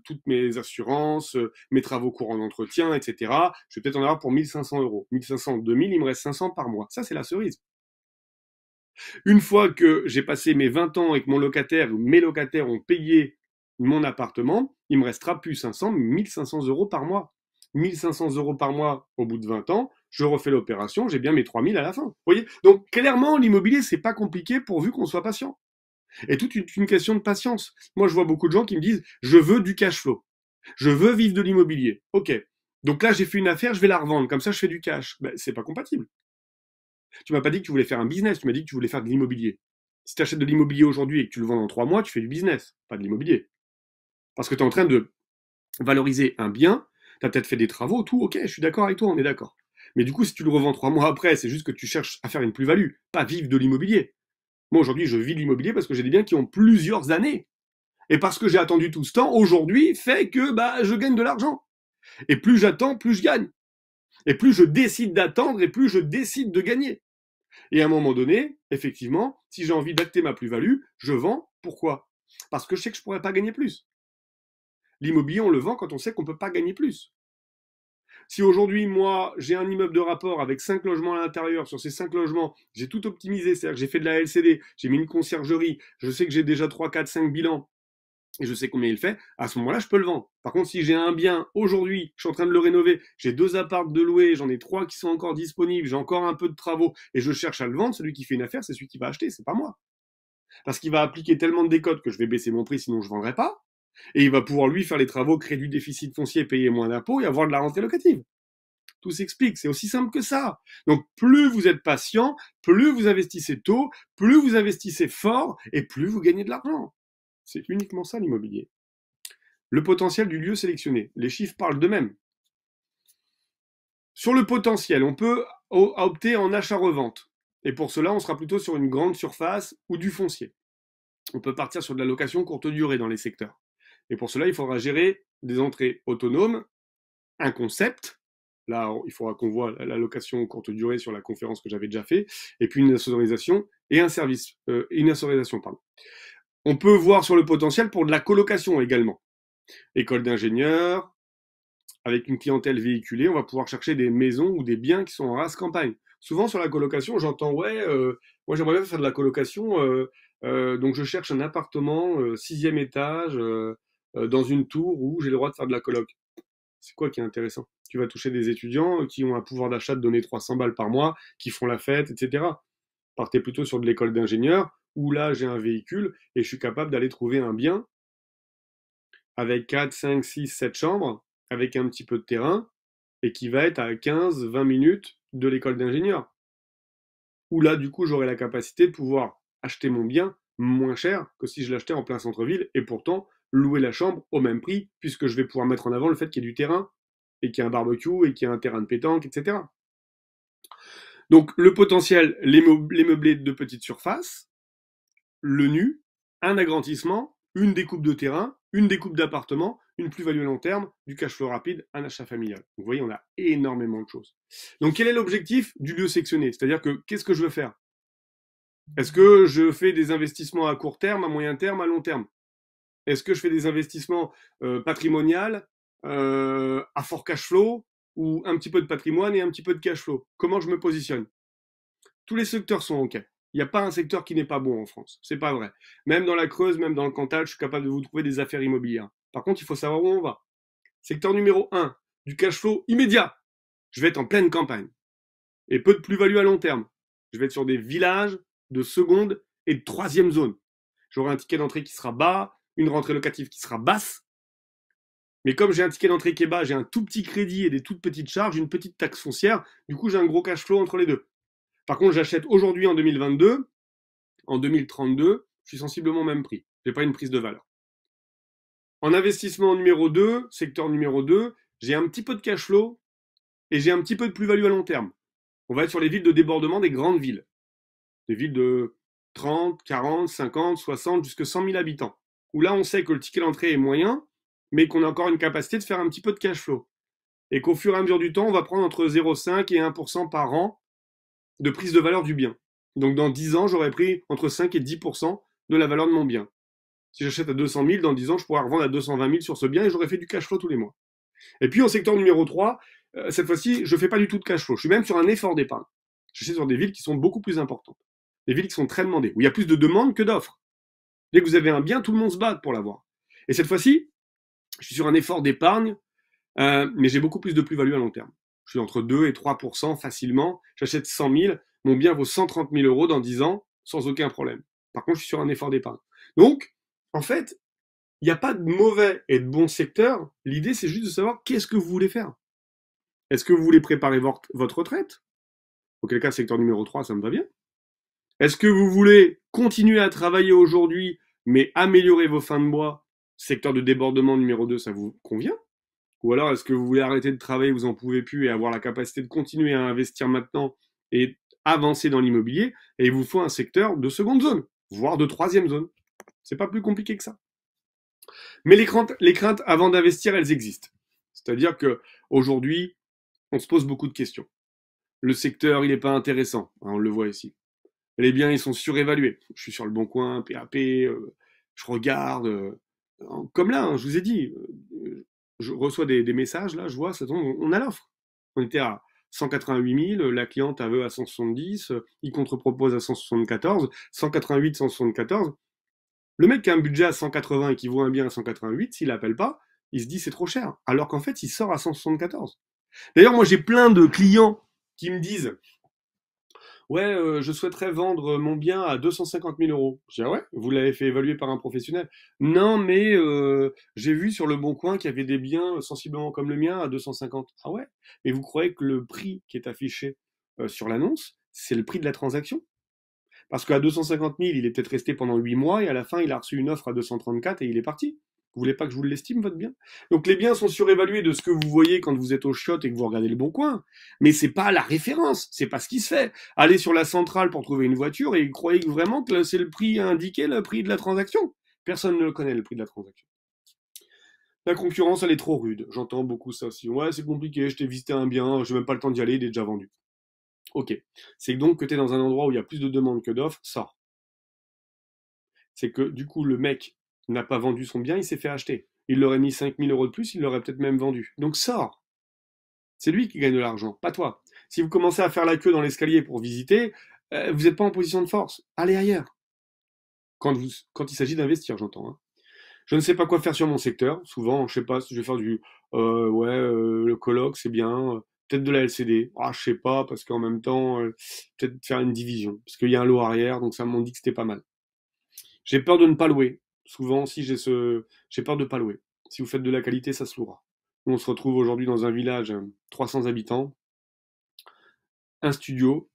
toutes mes assurances, mes travaux courants d'entretien, etc., je vais peut-être en avoir pour 1 500 euros. 1 500, 2 000, il me reste 500 par mois. Ça, c'est la cerise. Une fois que j'ai passé mes 20 ans et que mon locataire ou mes locataires ont payé mon appartement, il me restera plus 500, 1 500 euros par mois. 1 500 euros par mois au bout de 20 ans, je refais l'opération, j'ai bien mes 3 000 à la fin. Vous voyez? Donc, clairement, l'immobilier, c'est pas compliqué pourvu qu'on soit patient. Et tout est une question de patience. Moi, je vois beaucoup de gens qui me disent, je veux du cash flow. Je veux vivre de l'immobilier. Ok. Donc là, j'ai fait une affaire, je vais la revendre. Comme ça, je fais du cash. Ben, c'est pas compatible. Tu m'as pas dit que tu voulais faire un business, tu m'as dit que tu voulais faire de l'immobilier. Si tu achètes de l'immobilier aujourd'hui et que tu le vends dans 3 mois, tu fais du business, pas de l'immobilier. Parce que tu es en train de valoriser un bien, tu as peut-être fait des travaux, tout, ok, je suis d'accord avec toi, on est d'accord. Mais du coup, si tu le revends 3 mois après, c'est juste que tu cherches à faire une plus-value, pas vivre de l'immobilier. Moi, aujourd'hui, je vis de l'immobilier parce que j'ai des biens qui ont plusieurs années. Et parce que j'ai attendu tout ce temps, aujourd'hui, fait que je gagne de l'argent. Et plus j'attends, plus je gagne. Et plus je décide d'attendre, et plus je décide de gagner. Et à un moment donné, effectivement, si j'ai envie d'acter ma plus-value, je vends. Pourquoi? Parce que je sais que je ne pourrais pas gagner plus. L'immobilier, on le vend quand on sait qu'on ne peut pas gagner plus. Si aujourd'hui, moi, j'ai un immeuble de rapport avec 5 logements à l'intérieur, sur ces 5 logements, j'ai tout optimisé, c'est-à-dire que j'ai fait de la LCD, j'ai mis une conciergerie, je sais que j'ai déjà 3, 4, 5 bilans, et je sais combien il fait, à ce moment-là, je peux le vendre. Par contre, si j'ai un bien aujourd'hui, je suis en train de le rénover, j'ai 2 apparts de louer, j'en ai 3 qui sont encore disponibles, j'ai encore un peu de travaux, et je cherche à le vendre, celui qui fait une affaire, c'est celui qui va acheter, c'est pas moi. Parce qu'il va appliquer tellement de décotes que je vais baisser mon prix, sinon je ne vendrai pas, et il va pouvoir lui faire les travaux, créer du déficit foncier, payer moins d'impôts et avoir de la rentrée locative. Tout s'explique, c'est aussi simple que ça. Donc plus vous êtes patient, plus vous investissez tôt, plus vous investissez fort, et plus vous gagnez de l'argent. C'est uniquement ça l'immobilier. Le potentiel du lieu sélectionné. Les chiffres parlent d'eux-mêmes. Sur le potentiel, on peut opter en achat-revente. Et pour cela, on sera plutôt sur une grande surface ou du foncier. On peut partir sur de la location courte durée dans les secteurs. Et pour cela, il faudra gérer des entrées autonomes, un concept. Là, il faudra qu'on voit la location courte durée sur la conférence que j'avais déjà fait, et puis une insonorisation et un service, une insonorisation, pardon. On peut voir sur le potentiel pour de la colocation également. École d'ingénieurs, avec une clientèle véhiculée, on va pouvoir chercher des maisons ou des biens qui sont en race campagne. Souvent sur la colocation, j'entends moi j'aimerais bien faire de la colocation, donc je cherche un appartement 6e étage dans une tour où j'ai le droit de faire de la coloc. C'est quoi qui est intéressant? Tu vas toucher des étudiants qui ont un pouvoir d'achat de donner 300 balles par mois, qui font la fête, etc. Partez plutôt sur de l'école d'ingénieur où là j'ai un véhicule et je suis capable d'aller trouver un bien avec 4, 5, 6, 7 chambres, avec un petit peu de terrain, et qui va être à 15, 20 minutes de l'école d'ingénieur. Où là, du coup, j'aurai la capacité de pouvoir acheter mon bien moins cher que si je l'achetais en plein centre-ville, et pourtant louer la chambre au même prix, puisque je vais pouvoir mettre en avant le fait qu'il y ait du terrain, et qu'il y ait un barbecue, et qu'il y ait un terrain de pétanque, etc. Donc le potentiel, les meublés de petite surface, le nu, un agrandissement, une découpe de terrain, une découpe d'appartement, une plus-value à long terme, du cash flow rapide, un achat familial. Vous voyez, on a énormément de choses. Donc quel est l'objectif du lieu sectionné? C'est-à-dire que qu'est-ce que je veux faire? Est-ce que je fais des investissements à court terme, à moyen terme, à long terme? Est-ce que je fais des investissements patrimoniaux à fort cash flow ou un petit peu de patrimoine et un petit peu de cash flow? Comment je me positionne? Tous les secteurs sont OK. Il n'y a pas un secteur qui n'est pas bon en France. C'est pas vrai. Même dans la Creuse, même dans le Cantal, je suis capable de vous trouver des affaires immobilières. Par contre, il faut savoir où on va. Secteur numéro 1, du cash flow immédiat. Je vais être en pleine campagne. Et peu de plus-value à long terme. Je vais être sur des villages de seconde et de troisième zone. J'aurai un ticket d'entrée qui sera bas, une rentrée locative qui sera basse. Mais comme j'ai un ticket d'entrée qui est bas, j'ai un tout petit crédit et des toutes petites charges, une petite taxe foncière, du coup j'ai un gros cash flow entre les deux. Par contre, j'achète aujourd'hui en 2022, en 2032, je suis sensiblement au même prix. J'ai pas une prise de valeur. En investissement numéro 2, secteur numéro 2, j'ai un petit peu de cash flow et j'ai un petit peu de plus-value à long terme. On va être sur les villes de débordement des grandes villes. Des villes de 30, 40, 50, 60, jusqu'à 100 000 habitants. Où là, on sait que le ticket d'entrée est moyen, mais qu'on a encore une capacité de faire un petit peu de cash flow. Et qu'au fur et à mesure du temps, on va prendre entre 0,5 et 1% par an de prise de valeur du bien. Donc dans 10 ans, j'aurais pris entre 5 et 10% de la valeur de mon bien. Si j'achète à 200 000, dans 10 ans, je pourrais revendre à 220 000 sur ce bien et j'aurais fait du cash flow tous les mois. Et puis en secteur numéro 3, cette fois-ci, je ne fais pas du tout de cash flow. Je suis même sur un effort d'épargne. Je suis sur des villes qui sont beaucoup plus importantes. Des villes qui sont très demandées, où il y a plus de demandes que d'offres. Dès que vous avez un bien, tout le monde se bat pour l'avoir. Et cette fois-ci, je suis sur un effort d'épargne, mais j'ai beaucoup plus de plus-value à long terme. Je suis entre 2 et 3% facilement. J'achète 100 000, mon bien vaut 130 000 euros dans 10 ans, sans aucun problème. Par contre, je suis sur un effort d'épargne. Donc, en fait, il n'y a pas de mauvais et de bon secteur. L'idée, c'est juste de savoir qu'est-ce que vous voulez faire. Est-ce que vous voulez préparer votre retraite? Auquel cas, secteur numéro 3, ça me va bien. Est-ce que vous voulez continuer à travailler aujourd'hui, mais améliorer vos fins de mois? Secteur de débordement numéro 2, ça vous convient? Ou alors, est-ce que vous voulez arrêter de travailler, vous en pouvez plus, et avoir la capacité de continuer à investir maintenant et avancer dans l'immobilier, et il vous faut un secteur de seconde zone, voire de troisième zone. C'est pas plus compliqué que ça. Mais les craintes avant d'investir, elles existent. C'est-à-dire que aujourd'hui, on se pose beaucoup de questions. Le secteur, il n'est pas intéressant. On le voit ici. Les biens, ils sont surévalués. Je suis sur le bon coin, PAP, je regarde. Comme là, hein, je vous ai dit, je reçois des messages, là, je vois, ça tombe, on a l'offre. On était à 188 000, la cliente veut à 170, il contre-propose à 174, 188, 174. Le mec qui a un budget à 180 et qui vaut un bien à 188, s'il appelle pas, il se dit c'est trop cher. Alors qu'en fait, il sort à 174. D'ailleurs, moi, j'ai plein de clients qui me disent ouais, je souhaiterais vendre mon bien à 250 000 euros. Je dis, ah ouais, vous l'avez fait évaluer par un professionnel? Non, mais j'ai vu sur le Bon Coin qu'il y avait des biens sensiblement comme le mien à 250. Ah ouais? Et vous croyez que le prix qui est affiché sur l'annonce, c'est le prix de la transaction? Parce qu'à 250 000, il est peut-être resté pendant 8 mois et à la fin, il a reçu une offre à 234 et il est parti. Vous voulez pas que je vous l'estime, votre bien? Donc les biens sont surévalués de ce que vous voyez quand vous êtes au chiottes et que vous regardez le Bon Coin. Mais c'est pas la référence, c'est pas ce qui se fait. Allez sur la centrale pour trouver une voiture et croyez vraiment que c'est le prix indiqué, le prix de la transaction. Personne ne le connaît, le prix de la transaction. La concurrence, elle est trop rude. J'entends beaucoup ça aussi. Ouais, c'est compliqué, je t'ai visité un bien, j'ai même pas le temps d'y aller, il est déjà vendu. Ok. C'est donc que tu es dans un endroit où il y a plus de demandes que d'offres, sors. C'est que du coup, le mec n'a pas vendu son bien, il s'est fait acheter. Il l'aurait mis 5 000 euros de plus, il l'aurait peut-être même vendu. Donc sors. C'est lui qui gagne de l'argent, pas toi. Si vous commencez à faire la queue dans l'escalier pour visiter, vous n'êtes pas en position de force. Allez ailleurs. Quand il s'agit d'investir, j'entends. Hein. Je ne sais pas quoi faire sur mon secteur. Souvent, je sais pas si je vais faire du le colloque, c'est bien. Peut-être de la LCD. Ah, je sais pas, parce qu'en même temps, peut-être faire une division. Parce qu'il y a un lot arrière, donc ça m'ont dit que c'était pas mal. J'ai peur de ne pas louer. Souvent, si j'ai peur de ne pas louer. Si vous faites de la qualité, ça se louera. On se retrouve aujourd'hui dans un village, 300 habitants, un studio,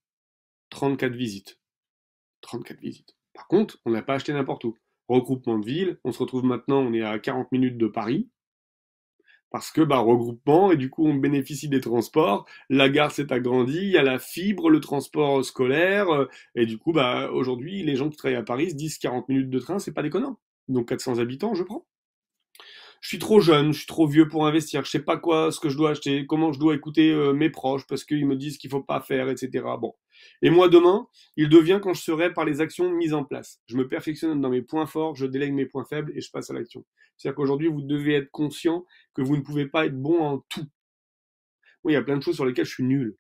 34 visites. 34 visites. Par contre, on n'a pas acheté n'importe où. Regroupement de villes, on se retrouve maintenant, on est à 40 minutes de Paris, parce que regroupement, et du coup on bénéficie des transports, la gare s'est agrandie, il y a la fibre, le transport scolaire, et du coup aujourd'hui les gens qui travaillent à Paris se disent 40 minutes de train, c'est pas déconnant. Donc 400 habitants, je prends. Je suis trop jeune, je suis trop vieux pour investir, je sais pas ce que je dois acheter, comment je dois écouter mes proches parce qu'ils me disent qu'il faut pas faire, etc. Bon. Et moi demain, il devient quand je serai par les actions mises en place. Je me perfectionne dans mes points forts, je délègue mes points faibles et je passe à l'action. C'est-à-dire qu'aujourd'hui, vous devez être conscient que vous ne pouvez pas être bon en tout. Moi, il y a plein de choses sur lesquelles je suis nul.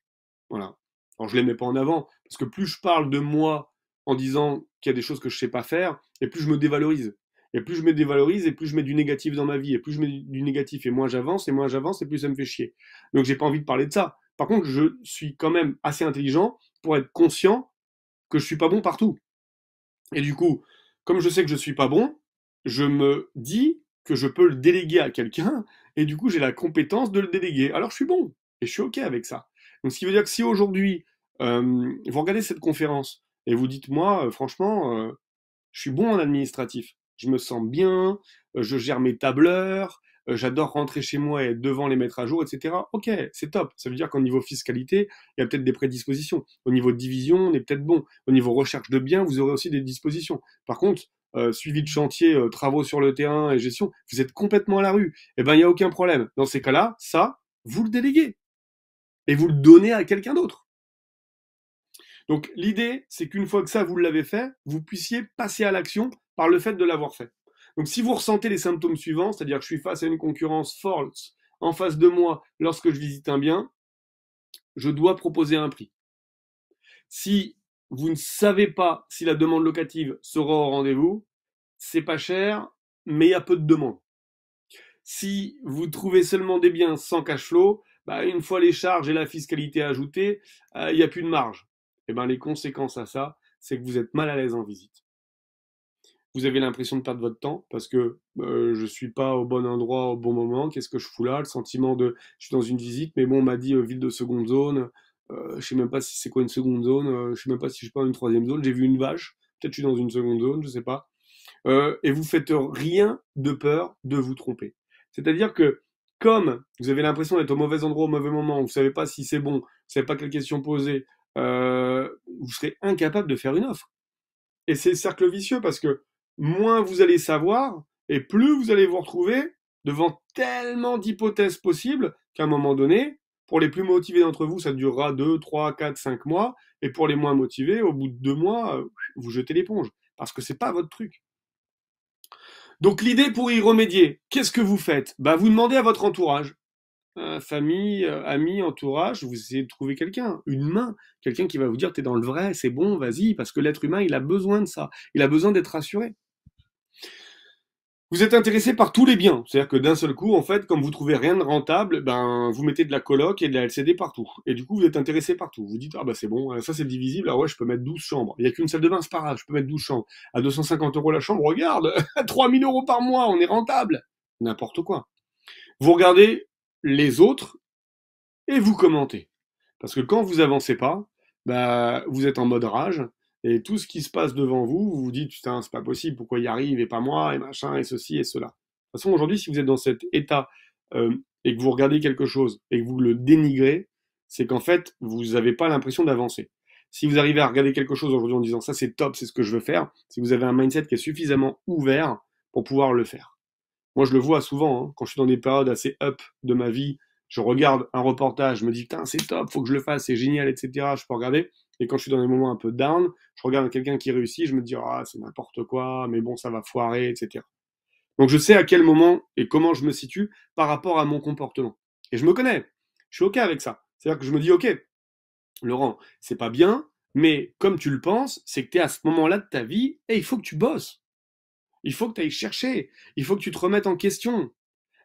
Voilà. Alors je les mets pas en avant, parce que plus je parle de moi en disant qu'il y a des choses que je sais pas faire, et plus je me dévalorise. Et plus je me dévalorise, et plus je mets du négatif dans ma vie, et plus je mets du négatif, et moins j'avance, et plus ça me fait chier. Donc j'ai pas envie de parler de ça. Par contre, je suis quand même assez intelligent pour être conscient que je suis pas bon partout. Et du coup, comme je sais que je suis pas bon, je me dis que je peux le déléguer à quelqu'un, et du coup j'ai la compétence de le déléguer. Alors je suis bon, et je suis ok avec ça. Donc ce qui veut dire que si aujourd'hui, vous regardez cette conférence, et vous dites, moi, franchement, je suis bon en administratif. Je me sens bien, je gère mes tableurs, j'adore rentrer chez moi et être devant les mettre à jour, etc. Ok, c'est top. Ça veut dire qu'au niveau fiscalité, il y a peut-être des prédispositions. Au niveau de division, on est peut-être bon. Au niveau recherche de biens, vous aurez aussi des dispositions. Par contre, suivi de chantier, travaux sur le terrain et gestion, vous êtes complètement à la rue. Eh ben, il n'y a aucun problème. Dans ces cas-là, ça, vous le déléguez. Et vous le donnez à quelqu'un d'autre. Donc l'idée, c'est qu'une fois que ça, vous l'avez fait, vous puissiez passer à l'action par le fait de l'avoir fait. Donc si vous ressentez les symptômes suivants, c'est-à-dire que je suis face à une concurrence forte en face de moi lorsque je visite un bien, je dois proposer un prix. Si vous ne savez pas si la demande locative sera au rendez-vous, c'est pas cher, mais il y a peu de demandes. Si vous trouvez seulement des biens sans cash flow, bah, une fois les charges et la fiscalité ajoutées, il n'y a plus de marge. Et ben, les conséquences à ça, c'est que vous êtes mal à l'aise en visite. Vous avez l'impression de perdre votre temps parce que je suis pas au bon endroit au bon moment. Qu'est-ce que je fous là? Le sentiment de je suis dans une visite, mais bon, on m'a dit ville de seconde zone. Je sais même pas si c'est quoi une seconde zone. Je sais même pas si je suis pas dans une troisième zone. J'ai vu une vache. Peut-être je suis dans une seconde zone, je sais pas. Et vous faites rien de peur de vous tromper. C'est-à-dire que comme vous avez l'impression d'être au mauvais endroit au mauvais moment, vous savez pas si c'est bon, vous savez pas quelle question poser, vous serez incapable de faire une offre. Et c'est le cercle vicieux parce que moins vous allez savoir et plus vous allez vous retrouver devant tellement d'hypothèses possibles qu'à un moment donné, pour les plus motivés d'entre vous, ça durera 2, 3, 4, 5 mois. Et pour les moins motivés, au bout de 2 mois, vous jetez l'éponge. Parce que c'est pas votre truc. Donc l'idée pour y remédier, qu'est-ce que vous faites? Bah, vous demandez à votre entourage. Famille, amis, entourage, vous essayez de trouver quelqu'un, une main, quelqu'un qui va vous dire t'es dans le vrai, c'est bon, vas-y, parce que l'être humain, il a besoin de ça, il a besoin d'être rassuré. Vous êtes intéressé par tous les biens, c'est-à-dire que d'un seul coup, en fait, comme vous trouvez rien de rentable, ben vous mettez de la coloc et de la LCD partout. Et du coup, vous êtes intéressé partout. Vous dites ah bah c'est bon, ça c'est divisible, ah ouais, je peux mettre 12 chambres. Il y a qu'une salle de bain, c'est pas grave, je peux mettre 12 chambres. À 250 € la chambre, regarde, à 3000 € par mois, on est rentable. N'importe quoi. Vous regardez les autres et vous commentez. Parce que quand vous avancez pas, bah, vous êtes en mode rage, et tout ce qui se passe devant vous, vous vous dites, putain, c'est pas possible, pourquoi il y arrive, et pas moi, et machin, et ceci, et cela. De toute façon, aujourd'hui, si vous êtes dans cet état, et que vous regardez quelque chose, et que vous le dénigrez, c'est qu'en fait, vous n'avez pas l'impression d'avancer. Si vous arrivez à regarder quelque chose aujourd'hui en disant, ça c'est top, c'est ce que je veux faire, si vous avez un mindset qui est suffisamment ouvert pour pouvoir le faire. Moi, je le vois souvent, hein, quand je suis dans des périodes assez up de ma vie, je regarde un reportage, je me dis, putain, c'est top, faut que je le fasse, c'est génial, etc. Je peux regarder. Et quand je suis dans des moments un peu down, je regarde quelqu'un qui réussit, je me dis, ah, c'est n'importe quoi, mais bon, ça va foirer, etc. Donc, je sais à quel moment et comment je me situe par rapport à mon comportement. Et je me connais. Je suis OK avec ça. C'est-à-dire que je me dis, OK, Laurent, c'est pas bien, mais comme tu le penses, c'est que tu es à ce moment-là de ta vie et il faut que tu bosses. Il faut que tu ailles chercher. Il faut que tu te remettes en question.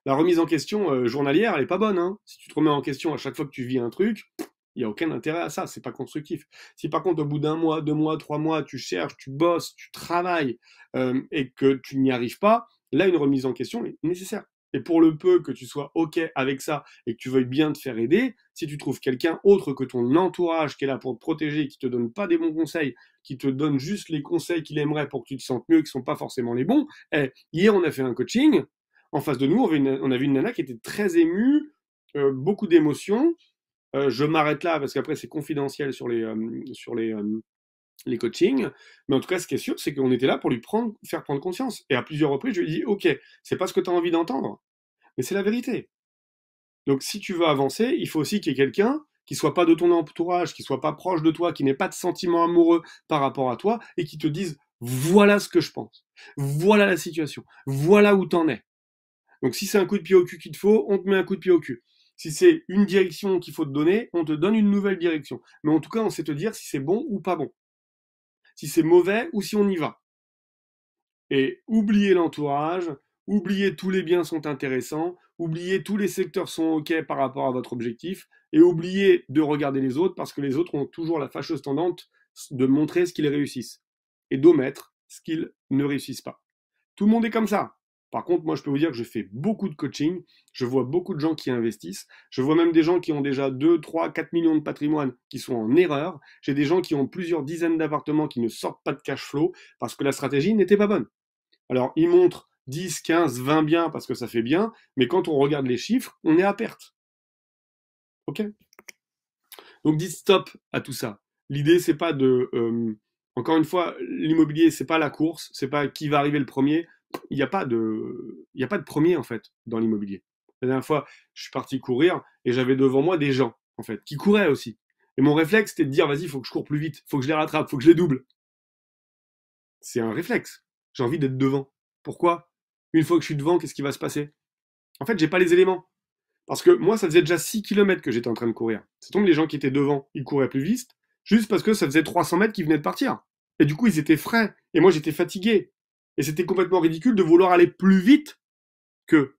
La remise en question journalière, elle est pas bonne. Hein. Si tu te remets en question à chaque fois que tu vis un truc, il n'y a aucun intérêt à ça, c'est pas constructif. Si par contre, au bout d'un mois, 2 mois, 3 mois, tu cherches, tu bosses, tu travailles et que tu n'y arrives pas, là, une remise en question est nécessaire. Et pour le peu que tu sois OK avec ça et que tu veuilles bien te faire aider, si tu trouves quelqu'un autre que ton entourage qui est là pour te protéger, qui te donne pas des bons conseils, qui te donne juste les conseils qu'il aimerait pour que tu te sentes mieux, qui sont pas forcément les bons. Hier, on a fait un coaching. En face de nous, on avait une nana qui était très émue, beaucoup d'émotions. Je m'arrête là parce qu'après c'est confidentiel sur les coachings. Mais en tout cas, ce qui est sûr, c'est qu'on était là pour faire prendre conscience. Et à plusieurs reprises, je lui ai dit, OK, c'est pas ce que tu as envie d'entendre, mais c'est la vérité. Donc si tu veux avancer, il faut aussi qu'il y ait quelqu'un qui soit pas de ton entourage, qui soit pas proche de toi, qui n'ait pas de sentiments amoureux par rapport à toi, et qui te dise, voilà ce que je pense, voilà la situation, voilà où t'en es. Donc si c'est un coup de pied au cul qu'il te faut, on te met un coup de pied au cul. Si c'est une direction qu'il faut te donner, on te donne une nouvelle direction. Mais en tout cas, on sait te dire si c'est bon ou pas bon. Si c'est mauvais ou si on y va. Et oubliez l'entourage, oubliez tous les biens sont intéressants, oubliez tous les secteurs sont OK par rapport à votre objectif, et oubliez de regarder les autres parce que les autres ont toujours la fâcheuse tendance de montrer ce qu'ils réussissent et d'omettre ce qu'ils ne réussissent pas. Tout le monde est comme ça. Par contre, moi, je peux vous dire que je fais beaucoup de coaching, je vois beaucoup de gens qui investissent, je vois même des gens qui ont déjà 2, 3, 4 millions de patrimoine qui sont en erreur, j'ai des gens qui ont plusieurs dizaines d'appartements qui ne sortent pas de cash flow parce que la stratégie n'était pas bonne. Alors, ils montrent 10, 15, 20 biens parce que ça fait bien, mais quand on regarde les chiffres, on est à perte. Ok? Donc dites stop à tout ça. L'idée, c'est pas de... encore une fois, l'immobilier, c'est pas la course, c'est pas qui va arriver le premier. Il n'y a pas de premier, en fait, dans l'immobilier. La dernière fois, je suis parti courir et j'avais devant moi des gens, en fait, qui couraient aussi. Et mon réflexe, c'était de dire, vas-y, il faut que je cours plus vite, il faut que je les rattrape, il faut que je les double. C'est un réflexe. J'ai envie d'être devant. Pourquoi? Une fois que je suis devant, qu'est-ce qui va se passer? En fait, j'ai pas les éléments. Parce que moi, ça faisait déjà 6 km que j'étais en train de courir. Ça tombe, les gens qui étaient devant, ils couraient plus vite, juste parce que ça faisait 300 mètres qu'ils venaient de partir. Et du coup, ils étaient frais. Et moi, j'étais fatigué. Et c'était complètement ridicule de vouloir aller plus vite qu'eux.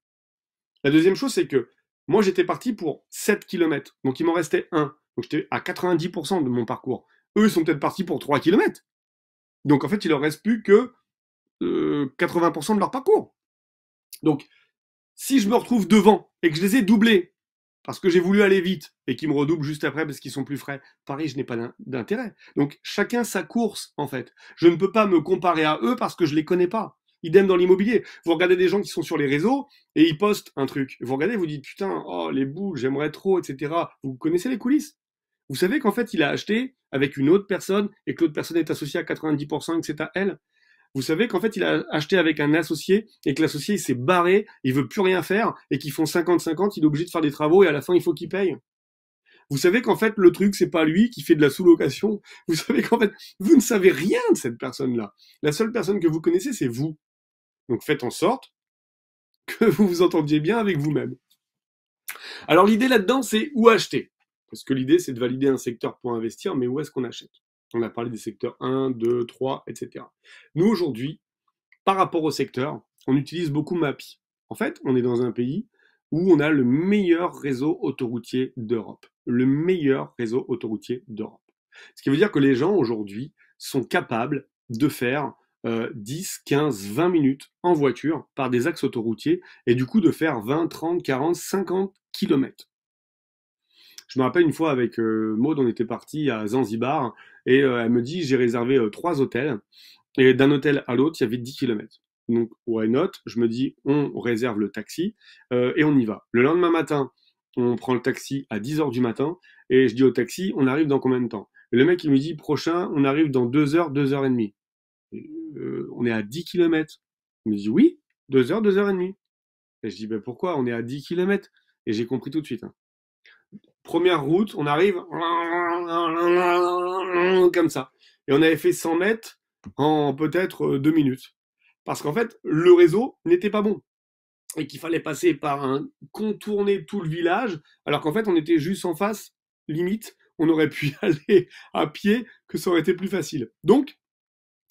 La deuxième chose, c'est que moi, j'étais parti pour 7 km. Donc, il m'en restait un. Donc, j'étais à 90% de mon parcours. Eux, ils sont peut-être partis pour 3 km. Donc, en fait, il leur reste plus que 80% de leur parcours. Donc, si je me retrouve devant et que je les ai doublés parce que j'ai voulu aller vite et qu'ils me redoublent juste après parce qu'ils sont plus frais, pareil, je n'ai pas d'intérêt. Donc, chacun sa course, en fait. Je ne peux pas me comparer à eux parce que je les connais pas. Idem dans l'immobilier. Vous regardez des gens qui sont sur les réseaux et ils postent un truc. Vous regardez, vous dites putain, oh les boules, j'aimerais trop, etc. Vous connaissez les coulisses? Vous savez qu'en fait, il a acheté avec une autre personne et que l'autre personne est associée à 90% et que c'est à elle. Vous savez qu'en fait, il a acheté avec un associé et que l'associé il s'est barré, il veut plus rien faire et qu'ils font 50-50, il est obligé de faire des travaux et à la fin, il faut qu'il paye. Vous savez qu'en fait, le truc, c'est pas lui qui fait de la sous-location. Vous savez qu'en fait, vous ne savez rien de cette personne-là. La seule personne que vous connaissez, c'est vous. Donc faites en sorte que vous vous entendiez bien avec vous-même. Alors l'idée là-dedans, c'est où acheter. Parce que l'idée, c'est de valider un secteur pour investir, mais où est-ce qu'on achète? On a parlé des secteurs 1, 2, 3, etc. Nous, aujourd'hui, par rapport au secteur, on utilise beaucoup Mappy. En fait, on est dans un pays où on a le meilleur réseau autoroutier d'Europe. Le meilleur réseau autoroutier d'Europe. Ce qui veut dire que les gens aujourd'hui sont capables de faire 10, 15, 20 minutes en voiture par des axes autoroutiers et du coup de faire 20, 30, 40, 50 kilomètres. Je me rappelle une fois avec Maud, on était parti à Zanzibar et elle me dit j'ai réservé 3 hôtels et d'un hôtel à l'autre il y avait 10 kilomètres. Donc why not? Je me dis on réserve le taxi et on y va. Le lendemain matin, on prend le taxi à 10h du matin et je dis au taxi on arrive dans combien de temps? Et le mec il me dit prochain on arrive dans 2 heures, 2 heures et demie. On est à 10 kilomètres. Il me dit oui, 2 heures, 2 heures et demie. Et je dis ben pourquoi? On est à 10 kilomètres. Et j'ai compris tout de suite. Hein. Première route, on arrive comme ça. Et on avait fait 100 mètres en peut-être 2 minutes. Parce qu'en fait, le réseau n'était pas bon. Et qu'il fallait passer par contourner tout le village, alors qu'en fait, on était juste en face, limite, on aurait pu aller à pied, que ça aurait été plus facile. Donc,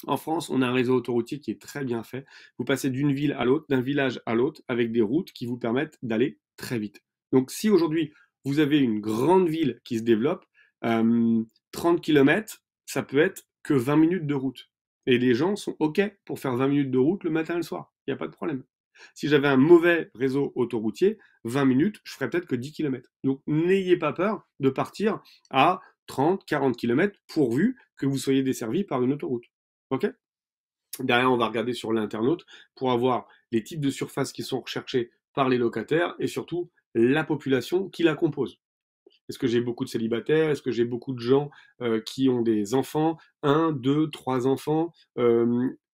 en France, on a un réseau autoroutier qui est très bien fait. Vous passez d'une ville à l'autre, d'un village à l'autre, avec des routes qui vous permettent d'aller très vite. Donc si aujourd'hui, vous avez une grande ville qui se développe, 30 km, ça peut être que 20 minutes de route. Et les gens sont OK pour faire 20 minutes de route le matin et le soir. Il n'y a pas de problème. Si j'avais un mauvais réseau autoroutier, 20 minutes, je ferais peut-être que 10 km. Donc n'ayez pas peur de partir à 30, 40 km pourvu que vous soyez desservi par une autoroute. OK? Derrière, on va regarder sur l'internaute pour avoir les types de surfaces qui sont recherchées par les locataires et surtout la population qui la compose. Est-ce que j'ai beaucoup de célibataires? Est-ce que j'ai beaucoup de gens qui ont des enfants? 1, 2, 3 enfants?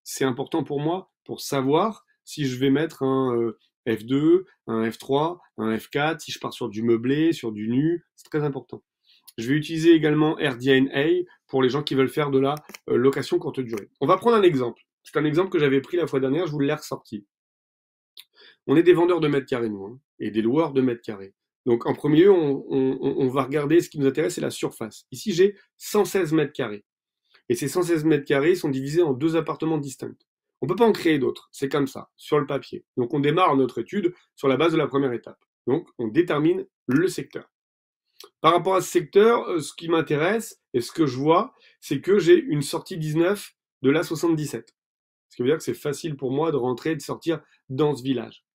C'est important pour moi pour savoir si je vais mettre un F2, un F3, un F4, si je pars sur du meublé, sur du nu. C'est très important. Je vais utiliser également RDNA pour les gens qui veulent faire de la location courte durée. On va prendre un exemple. C'est un exemple que j'avais pris la fois dernière, je vous l'ai ressorti. On est des vendeurs de mètres carrés, nous, hein, et des loueurs de mètres carrés. Donc en premier lieu, on va regarder ce qui nous intéresse, c'est la surface. Ici, j'ai 116 mètres carrés. Et ces 116 mètres carrés sont divisés en 2 appartements distincts. On ne peut pas en créer d'autres, c'est comme ça, sur le papier. Donc on démarre notre étude sur la base de la première étape. Donc on détermine le secteur. Par rapport à ce secteur, ce qui m'intéresse et ce que je vois, c'est que j'ai une sortie 19 de la 77. Ce qui veut dire que c'est facile pour moi de rentrer et de sortir dans ce village.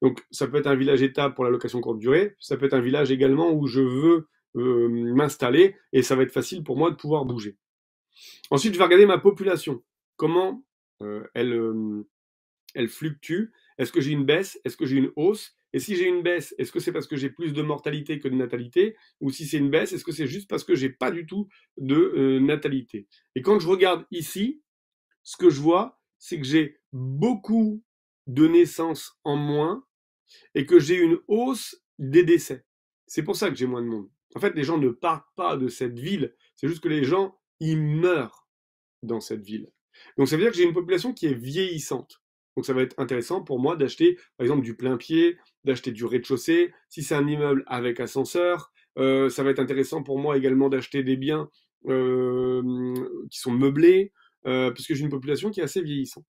Donc ça peut être un village étape pour la location courte durée, ça peut être un village également où je veux m'installer et ça va être facile pour moi de pouvoir bouger. Ensuite, je vais regarder ma population. Comment elle fluctue. Est-ce que j'ai une baisse? Est-ce que j'ai une hausse? Et si j'ai une baisse, est-ce que c'est parce que j'ai plus de mortalité que de natalité? Ou si c'est une baisse, est-ce que c'est juste parce que j'ai pas du tout de natalité? Et quand je regarde ici, ce que je vois, c'est que j'ai beaucoup de naissances en moins et que j'ai une hausse des décès. C'est pour ça que j'ai moins de monde. En fait, les gens ne partent pas de cette ville. C'est juste que les gens, ils meurent dans cette ville. Donc ça veut dire que j'ai une population qui est vieillissante. Donc ça va être intéressant pour moi d'acheter, par exemple, du plein pied, d'acheter du rez-de-chaussée. Si c'est un immeuble avec ascenseur, ça va être intéressant pour moi également d'acheter des biens qui sont meublés, puisque j'ai une population qui est assez vieillissante.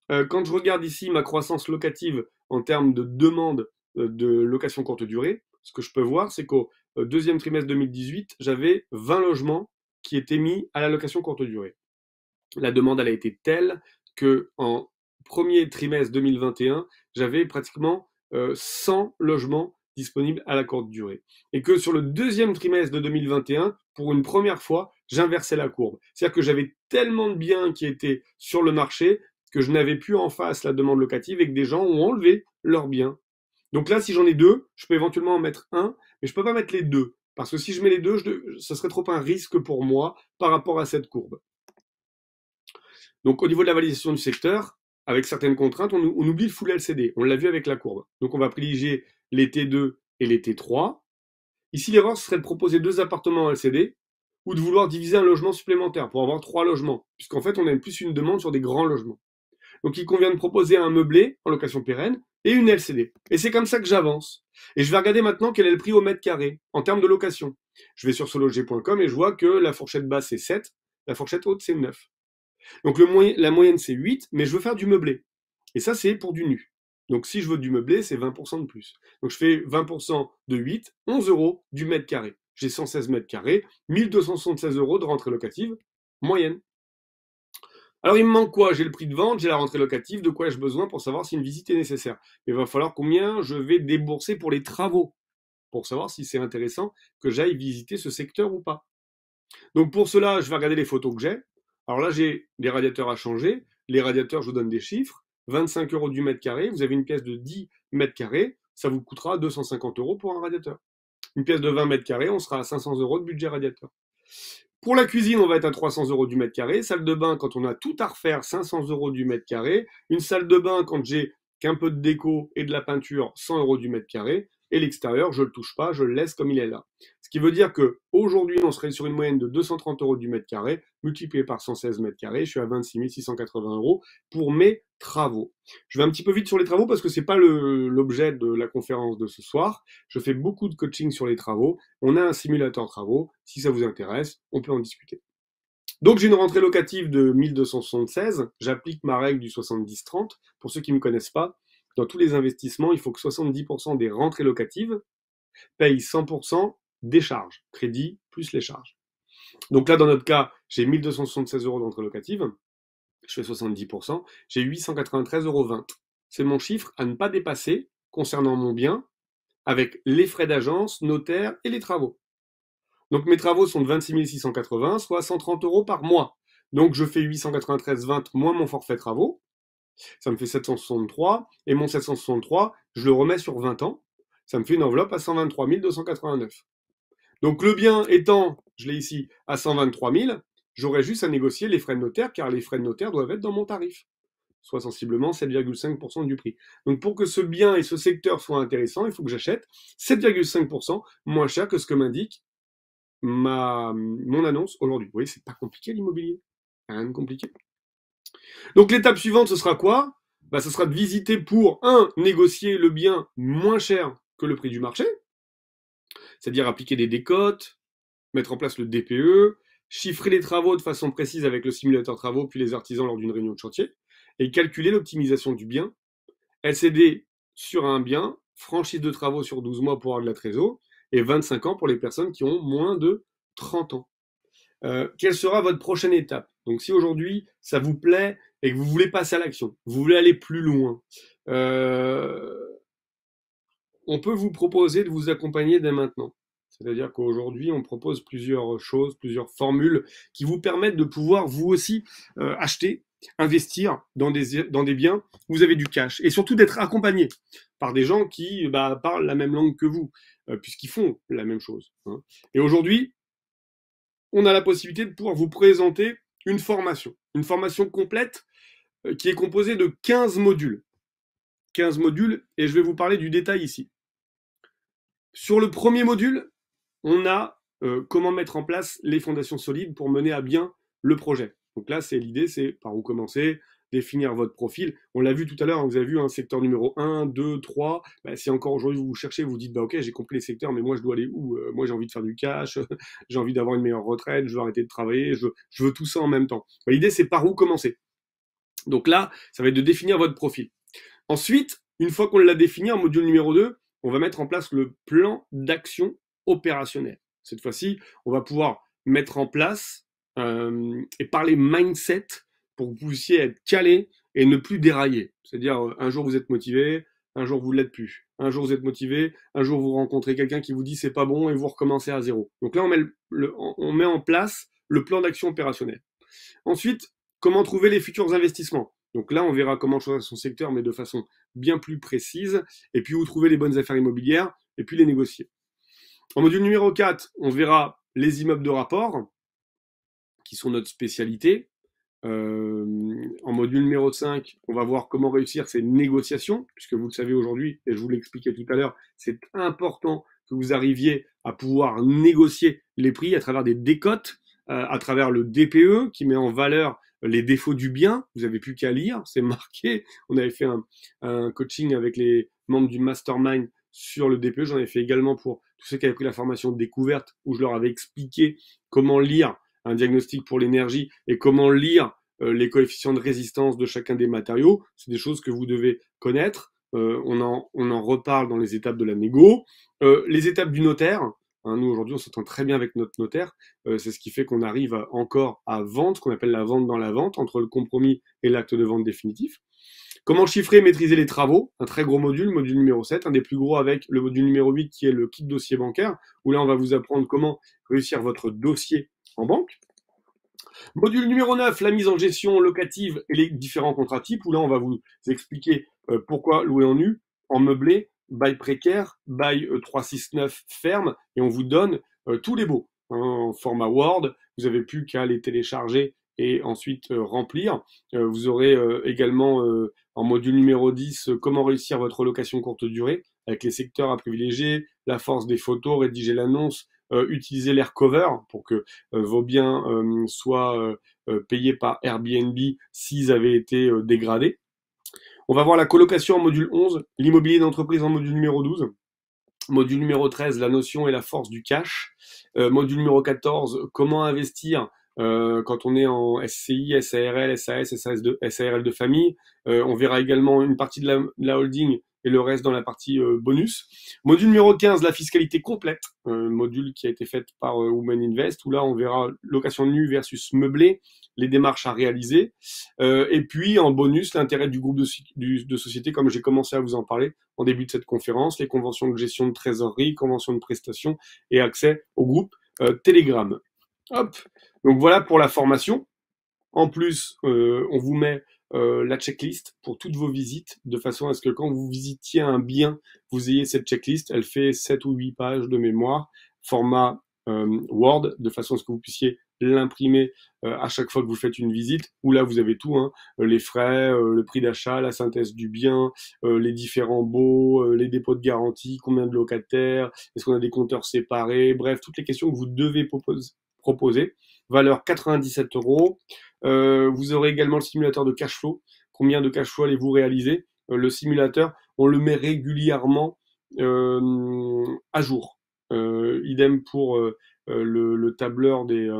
Quand je regarde ici ma croissance locative en termes de demande de location courte durée, ce que je peux voir, c'est qu'au deuxième trimestre 2018, j'avais 20 logements qui étaient mis à la location courte durée. La demande elle a été telle que en premier trimestre 2021, j'avais pratiquement 100 logements disponibles à la courte durée. Et que sur le deuxième trimestre de 2021, pour une première fois, j'inversais la courbe. C'est-à-dire que j'avais tellement de biens qui étaient sur le marché que je n'avais plus en face la demande locative et que des gens ont enlevé leurs biens. Donc là, si j'en ai deux, je peux éventuellement en mettre un, mais je ne peux pas mettre les deux. Parce que si je mets les deux, ce serait trop un risque pour moi par rapport à cette courbe. Donc au niveau de la validation du secteur, avec certaines contraintes, on oublie le full LCD. On l'a vu avec la courbe. Donc on va privilégier les T2 et les T3. Ici, l'erreur serait de proposer 2 appartements en LCD ou de vouloir diviser un logement supplémentaire pour avoir 3 logements, puisqu'en fait, on a plus une demande sur des grands logements. Donc il convient de proposer un meublé en location pérenne et une LCD. Et c'est comme ça que j'avance. Et je vais regarder maintenant quel est le prix au mètre carré en termes de location. Je vais sur sologer.com et je vois que la fourchette basse c'est 7, la fourchette haute c'est 9. Donc la moyenne c'est 8, mais je veux faire du meublé. Et ça c'est pour du nu. Donc si je veux du meublé, c'est 20% de plus. Donc je fais 20% de 8, 11 euros du mètre carré. J'ai 116 mètres carrés, 1276 euros de rentrée locative, moyenne. Alors il me manque quoi? J'ai le prix de vente, j'ai la rentrée locative, de quoi ai-je besoin pour savoir si une visite est nécessaire? Il va falloir combien je vais débourser pour les travaux, pour savoir si c'est intéressant que j'aille visiter ce secteur ou pas. Donc pour cela, je vais regarder les photos que j'ai. Alors là, j'ai des radiateurs à changer. Les radiateurs, je vous donne des chiffres. 25 euros du mètre carré. Vous avez une pièce de 10 mètres carrés. Ça vous coûtera 250 euros pour un radiateur. Une pièce de 20 mètres carrés, on sera à 500 euros de budget radiateur. Pour la cuisine, on va être à 300 euros du mètre carré. Salle de bain, quand on a tout à refaire, 500 euros du mètre carré. Une salle de bain, quand j'ai qu'un peu de déco et de la peinture, 100 euros du mètre carré. Et l'extérieur, je le touche pas, je le laisse comme il est là. Ce qui veut dire que aujourd'hui, on serait sur une moyenne de 230 euros du mètre carré, multiplié par 116 mètres carrés. Je suis à 26 680 euros pour mes travaux. Je vais un petit peu vite sur les travaux parce que c'est pas l'objet de la conférence de ce soir. Je fais beaucoup de coaching sur les travaux. On a un simulateur travaux. Si ça vous intéresse, on peut en discuter. Donc j'ai une rentrée locative de 1276. J'applique ma règle du 70-30. Pour ceux qui ne me connaissent pas, dans tous les investissements, il faut que 70% des rentrées locatives payent 100% des charges, crédit plus les charges. Donc là, dans notre cas, j'ai 1276 euros d'entrée locative, je fais 70%, j'ai 893,20 euros. C'est mon chiffre à ne pas dépasser concernant mon bien, avec les frais d'agence, notaire et les travaux. Donc mes travaux sont de 26 680, soit 130 euros par mois. Donc je fais 893,20 moins mon forfait travaux, ça me fait 763, et mon 763, je le remets sur 20 ans, ça me fait une enveloppe à 123 289. Donc le bien étant, je l'ai ici, à 123 000, j'aurais juste à négocier les frais de notaire, car les frais de notaire doivent être dans mon tarif, soit sensiblement 7,5% du prix. Donc pour que ce bien et ce secteur soient intéressants, il faut que j'achète 7,5% moins cher que ce que m'indique mon annonce aujourd'hui. Vous voyez, c'est pas compliqué l'immobilier. Rien de compliqué. Donc l'étape suivante, ce sera quoi? bah, ça sera de visiter pour, négocier le bien moins cher que le prix du marché, c'est-à-dire appliquer des décotes, mettre en place le DPE, chiffrer les travaux de façon précise avec le simulateur travaux, puis les artisans lors d'une réunion de chantier, et calculer l'optimisation du bien, LCD sur un bien, franchise de travaux sur 12 mois pour avoir de la trésor, et 25 ans pour les personnes qui ont moins de 30 ans. Quelle sera votre prochaine étape? Donc si aujourd'hui ça vous plaît et que vous voulez passer à l'action, vous voulez aller plus loin, on peut vous proposer de vous accompagner dès maintenant. C'est-à-dire qu'aujourd'hui, on propose plusieurs choses, plusieurs formules qui vous permettent de pouvoir vous aussi acheter, investir dans des biens où vous avez du cash et surtout d'être accompagné par des gens qui parlent la même langue que vous, puisqu'ils font la même chose. Hein. Et aujourd'hui, on a la possibilité de pouvoir vous présenter une formation complète qui est composée de 15 modules. 15 modules, et je vais vous parler du détail ici. Sur le premier module, on a comment mettre en place les fondations solides pour mener à bien le projet. Donc là, l'idée, c'est par où commencer, définir votre profil. On l'a vu tout à l'heure, hein, vous avez vu un secteur numéro 1, 2, 3. Si encore aujourd'hui vous cherchez, vous dites, ok, j'ai compris les secteurs, mais moi, je dois aller où? Moi, j'ai envie de faire du cash, j'ai envie d'avoir une meilleure retraite, je veux arrêter de travailler, je veux tout ça en même temps. L'idée, c'est par où commencer. Donc là, ça va être de définir votre profil. Ensuite, une fois qu'on l'a défini, en module numéro 2, on va mettre en place le plan d'action opérationnel. Cette fois-ci, on va pouvoir mettre en place et parler mindset pour que vous puissiez être calé et ne plus dérailler. C'est-à-dire, un jour vous êtes motivé, un jour vous ne l'êtes plus. Un jour vous êtes motivé, un jour vous rencontrez quelqu'un qui vous dit c'est pas bon et vous recommencez à zéro. Donc là, on met en place le plan d'action opérationnel. Ensuite, comment trouver les futurs investissements? Donc là, on verra comment choisir son secteur, mais de façon bien plus précise, et puis où trouver les bonnes affaires immobilières, et puis les négocier. En module numéro 4, on verra les immeubles de rapport, qui sont notre spécialité. En module numéro 5, on va voir comment réussir ces négociations, puisque vous le savez aujourd'hui, et je vous l'expliquais tout à l'heure, c'est important que vous arriviez à pouvoir négocier les prix à travers des décotes, à travers le DPE qui met en valeur les défauts du bien. Vous n'avez plus qu'à lire, c'est marqué. On avait fait un coaching avec les membres du mastermind sur le DPE. J'en ai fait également pour tous ceux qui avaient pris la formation découverte où je leur avais expliqué comment lire un diagnostic pour l'énergie et comment lire les coefficients de résistance de chacun des matériaux. C'est des choses que vous devez connaître. On en reparle dans les étapes de la négo. Les étapes du notaire. Hein, nous, aujourd'hui, on s'entend très bien avec notre notaire. C'est ce qui fait qu'on arrive encore à vendre, ce qu'on appelle la vente dans la vente, entre le compromis et l'acte de vente définitif. Comment chiffrer et maîtriser les travaux, un très gros module, module numéro 7, un des plus gros avec le module numéro 8 qui est le kit dossier bancaire, où là on va vous apprendre comment réussir votre dossier en banque. Module numéro 9, la mise en gestion locative et les différents contrats types, où là on va vous expliquer pourquoi louer en nu, en meublé, bail précaire, bail 369 ferme, et on vous donne tous les baux hein, en format Word. Vous n'avez plus qu'à les télécharger et ensuite remplir. Vous aurez également en module numéro 10 comment réussir votre location courte durée avec les secteurs à privilégier, la force des photos, rédiger l'annonce, utiliser l'air cover pour que vos biens soient payés par Airbnb s'ils avaient été dégradés. On va voir la colocation en module 11, l'immobilier d'entreprise en module numéro 12. Module numéro 13, la notion et la force du cash. Module numéro 14, comment investir quand on est en SCI, SARL, SAS, SARL de famille. On verra également une partie de la holding et le reste dans la partie bonus. Module numéro 15, la fiscalité complète, module qui a été fait par Women Invest, où là on verra location nue versus meublé, les démarches à réaliser. Et puis en bonus, l'intérêt du groupe de société, comme j'ai commencé à vous en parler en début de cette conférence, les conventions de gestion de trésorerie, conventions de prestation et accès au groupe Telegram. Hop. Donc voilà pour la formation. En plus, on vous met la checklist pour toutes vos visites, de façon à ce que quand vous visitiez un bien, vous ayez cette checklist. Elle fait 7 ou 8 pages de mémoire, format Word, de façon à ce que vous puissiez l'imprimer à chaque fois que vous faites une visite, où là vous avez tout, hein, les frais, le prix d'achat, la synthèse du bien, les différents baux, les dépôts de garantie, combien de locataires, est-ce qu'on a des compteurs séparés, bref, toutes les questions que vous devez proposer. Valeur 97 €. Vous aurez également le simulateur de cash flow combien de cash flow allez-vous réaliser. Le simulateur, on le met régulièrement à jour. Idem pour le tableur des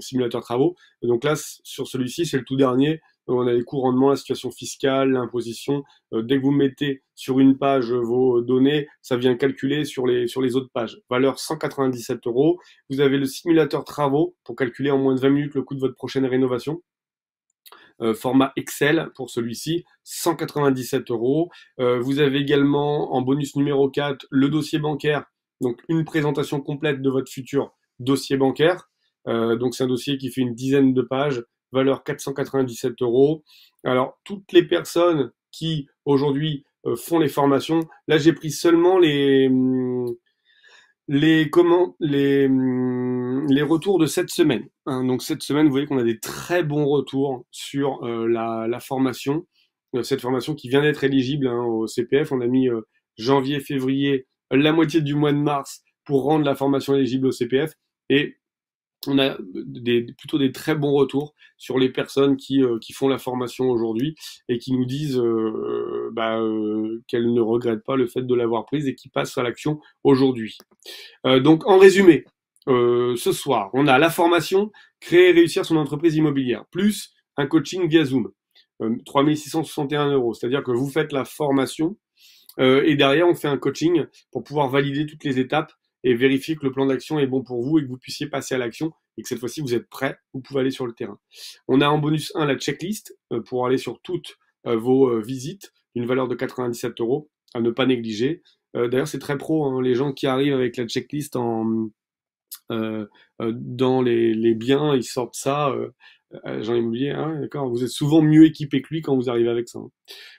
simulateurs travaux. Et donc là, sur celui-ci, c'est le tout dernier. On a les coûts, rendements, la situation fiscale, l'imposition. Dès que vous mettez sur une page vos données, ça vient calculer sur les autres pages. Valeur 197 euros. Vous avez le simulateur travaux pour calculer en moins de 20 minutes le coût de votre prochaine rénovation. Format Excel pour celui-ci, 197 euros. Vous avez également en bonus numéro 4 le dossier bancaire, donc une présentation complète de votre futur dossier bancaire. Donc c'est un dossier qui fait une dizaine de pages, valeur 497 euros. Alors toutes les personnes qui aujourd'hui font les formations, là j'ai pris seulement les retours de cette semaine. Hein. Donc cette semaine, vous voyez qu'on a des très bons retours sur la formation, cette formation qui vient d'être éligible au CPF. On a mis janvier, février, la moitié du mois de mars pour rendre la formation éligible au CPF, et on a plutôt des très bons retours sur les personnes qui font la formation aujourd'hui et qui nous disent qu'elles ne regrettent pas le fait de l'avoir prise et qui passent à l'action aujourd'hui. Donc en résumé, ce soir, on a la formation créer et réussir son entreprise immobilière, plus un coaching via Zoom, 3661 euros. C'est-à-dire que vous faites la formation et derrière on fait un coaching pour pouvoir valider toutes les étapes et vérifier que le plan d'action est bon pour vous et que vous puissiez passer à l'action et que cette fois-ci vous êtes prêt, vous pouvez aller sur le terrain. On a en bonus 1 la checklist pour aller sur toutes vos visites d'une valeur de 97 euros à ne pas négliger. D'ailleurs c'est très pro, hein, les gens qui arrivent avec la checklist dans les biens, ils sortent ça, Jean Immobilier, hein, d'accord, vous êtes souvent mieux équipé que lui quand vous arrivez avec ça. Hein.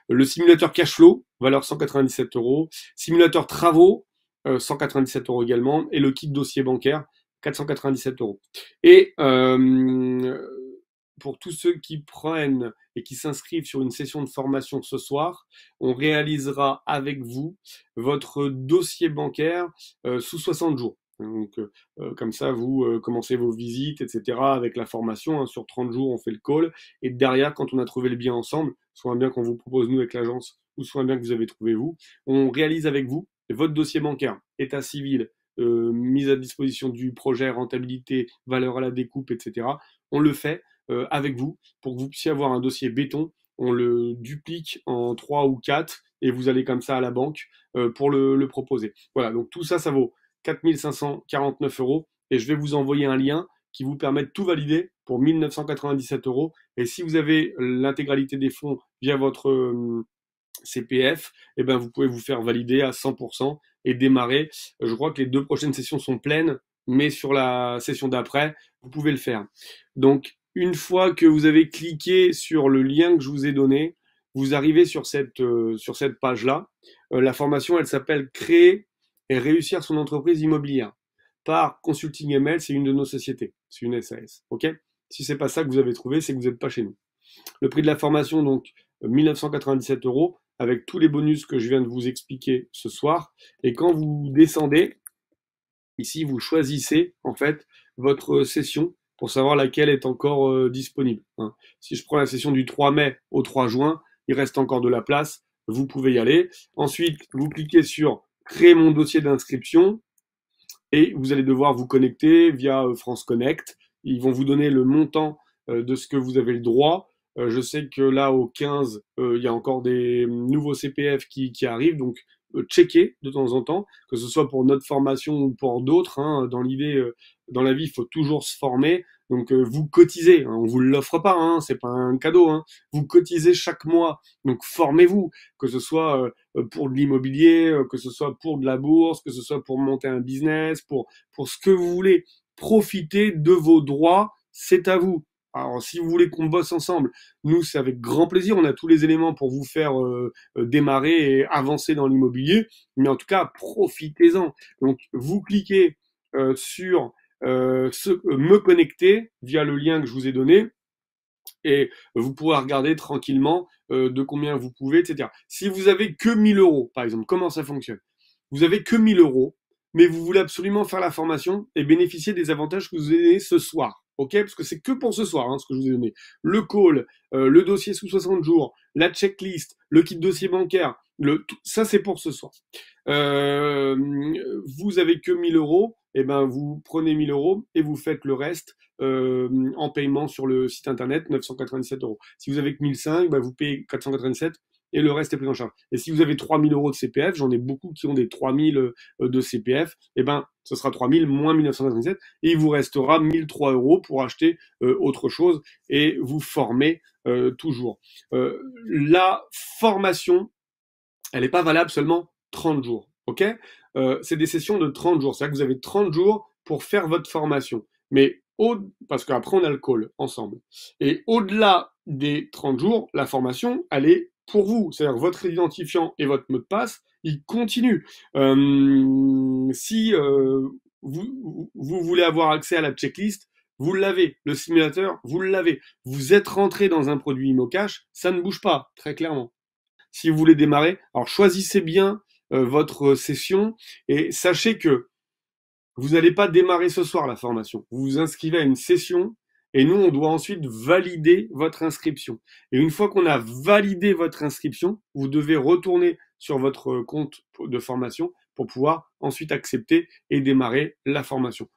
Le simulateur cash flow, valeur 197 euros. Simulateur travaux, 197 euros également. Et le kit dossier bancaire, 497 euros. Et pour tous ceux qui prennent et qui s'inscrivent sur une session de formation ce soir, on réalisera avec vous votre dossier bancaire sous 60 jours. Donc, comme ça, vous commencez vos visites, etc. avec la formation. Hein, sur 30 jours, on fait le call. Et derrière, quand on a trouvé le bien ensemble, soit un bien qu'on vous propose nous avec l'agence, ou soit un bien que vous avez trouvé vous, on réalise avec vous votre dossier bancaire, état civil, mise à disposition du projet, rentabilité, valeur à la découpe, etc. On le fait avec vous pour que vous puissiez avoir un dossier béton. On le duplique en 3 ou 4 et vous allez comme ça à la banque pour le proposer. Voilà, donc tout ça, ça vaut 4549 euros et je vais vous envoyer un lien qui vous permet de tout valider pour 1997 euros. Et si vous avez l'intégralité des fonds via votre CPF, eh ben vous pouvez vous faire valider à 100% et démarrer. Je crois que les 2 prochaines sessions sont pleines, mais sur la session d'après, vous pouvez le faire. Donc, une fois que vous avez cliqué sur le lien que je vous ai donné, vous arrivez sur cette page-là. La formation, elle s'appelle Créer et réussir son entreprise immobilière. Par Consulting ML, c'est une de nos sociétés, c'est une SAS. Ok ? Si c'est pas ça que vous avez trouvé, c'est que vous n'êtes pas chez nous. Le prix de la formation, donc 1997 euros, avec tous les bonus que je viens de vous expliquer ce soir. Et quand vous descendez, ici, vous choisissez en fait votre session pour savoir laquelle est encore disponible. Hein. Si je prends la session du 3 mai au 3 juin, il reste encore de la place, vous pouvez y aller. Ensuite, vous cliquez sur créer mon dossier d'inscription et vous allez devoir vous connecter via France Connect. Ils vont vous donner le montant de ce que vous avez le droit. Je sais que là, au 15, il y a encore des nouveaux CPF qui arrivent, donc checker de temps en temps, que ce soit pour notre formation ou pour d'autres. Hein, dans l'idée, dans la vie, il faut toujours se former. Donc vous cotisez, hein, on vous l'offre pas, hein, c'est pas un cadeau. Hein, vous cotisez chaque mois, donc formez-vous, que ce soit pour de l'immobilier, que ce soit pour de la bourse, que ce soit pour monter un business, pour ce que vous voulez. Profitez de vos droits, c'est à vous. Alors, si vous voulez qu'on bosse ensemble, nous, c'est avec grand plaisir. On a tous les éléments pour vous faire démarrer et avancer dans l'immobilier. Mais en tout cas, profitez-en. Donc, vous cliquez sur me connecter via le lien que je vous ai donné et vous pourrez regarder tranquillement de combien vous pouvez, etc. Si vous avez que 1000 euros, par exemple, comment ça fonctionne? Vous avez que 1000 euros, mais vous voulez absolument faire la formation et bénéficier des avantages que vous avez ce soir. ok? Parce que c'est que pour ce soir, hein, ce que je vous ai donné. Le call, le dossier sous 60 jours, la checklist, le kit dossier bancaire, ça c'est pour ce soir. Euh, Vous avez que 1000 euros, et ben vous prenez 1000 euros et vous faites le reste en paiement sur le site internet, 997 euros. Si vous avez que 1005, ben vous payez 497 et le reste est pris en charge. Et si vous avez 3000 euros de CPF, j'en ai beaucoup qui ont des 3000 de CPF, et ben ce sera 3000 moins 1997 et il vous restera 1003 euros pour acheter autre chose et vous former toujours. La formation, elle n'est pas valable seulement 30 jours, ok? C'est des sessions de 30 jours, c'est-à-dire que vous avez 30 jours pour faire votre formation. Mais parce qu'après on a le call ensemble. Et au-delà des 30 jours, la formation, elle est pour vous. C'est-à-dire votre identifiant et votre mot de passe, ils continuent. Si vous voulez avoir accès à la checklist, vous l'avez. Le simulateur, vous l'avez. Vous êtes rentré dans un produit ImoCash, ça ne bouge pas, très clairement. Si vous voulez démarrer, alors choisissez bien votre session et sachez que vous n'allez pas démarrer ce soir la formation. Vous vous inscrivez à une session et nous, on doit ensuite valider votre inscription. Et une fois qu'on a validé votre inscription, vous devez retourner sur votre compte de formation pour pouvoir ensuite accepter et démarrer la formation.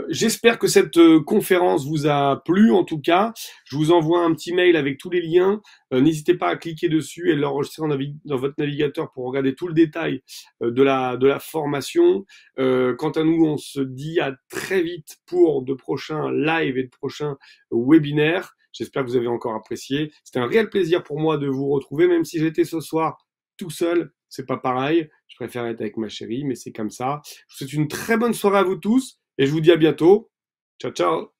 J'espère que cette conférence vous a plu. En tout cas, je vous envoie un petit mail avec tous les liens. N'hésitez pas à cliquer dessus et l'enregistrer dans votre navigateur pour regarder tout le détail de la formation. Quant à nous, on se dit à très vite pour de prochains lives et de prochains webinaires. J'espère que vous avez encore apprécié. C'était un réel plaisir pour moi de vous retrouver, même si j'étais ce soir tout seul. C'est pas pareil. Je préfère être avec ma chérie, mais c'est comme ça. Je vous souhaite une très bonne soirée à vous tous. Et je vous dis à bientôt. Ciao, ciao.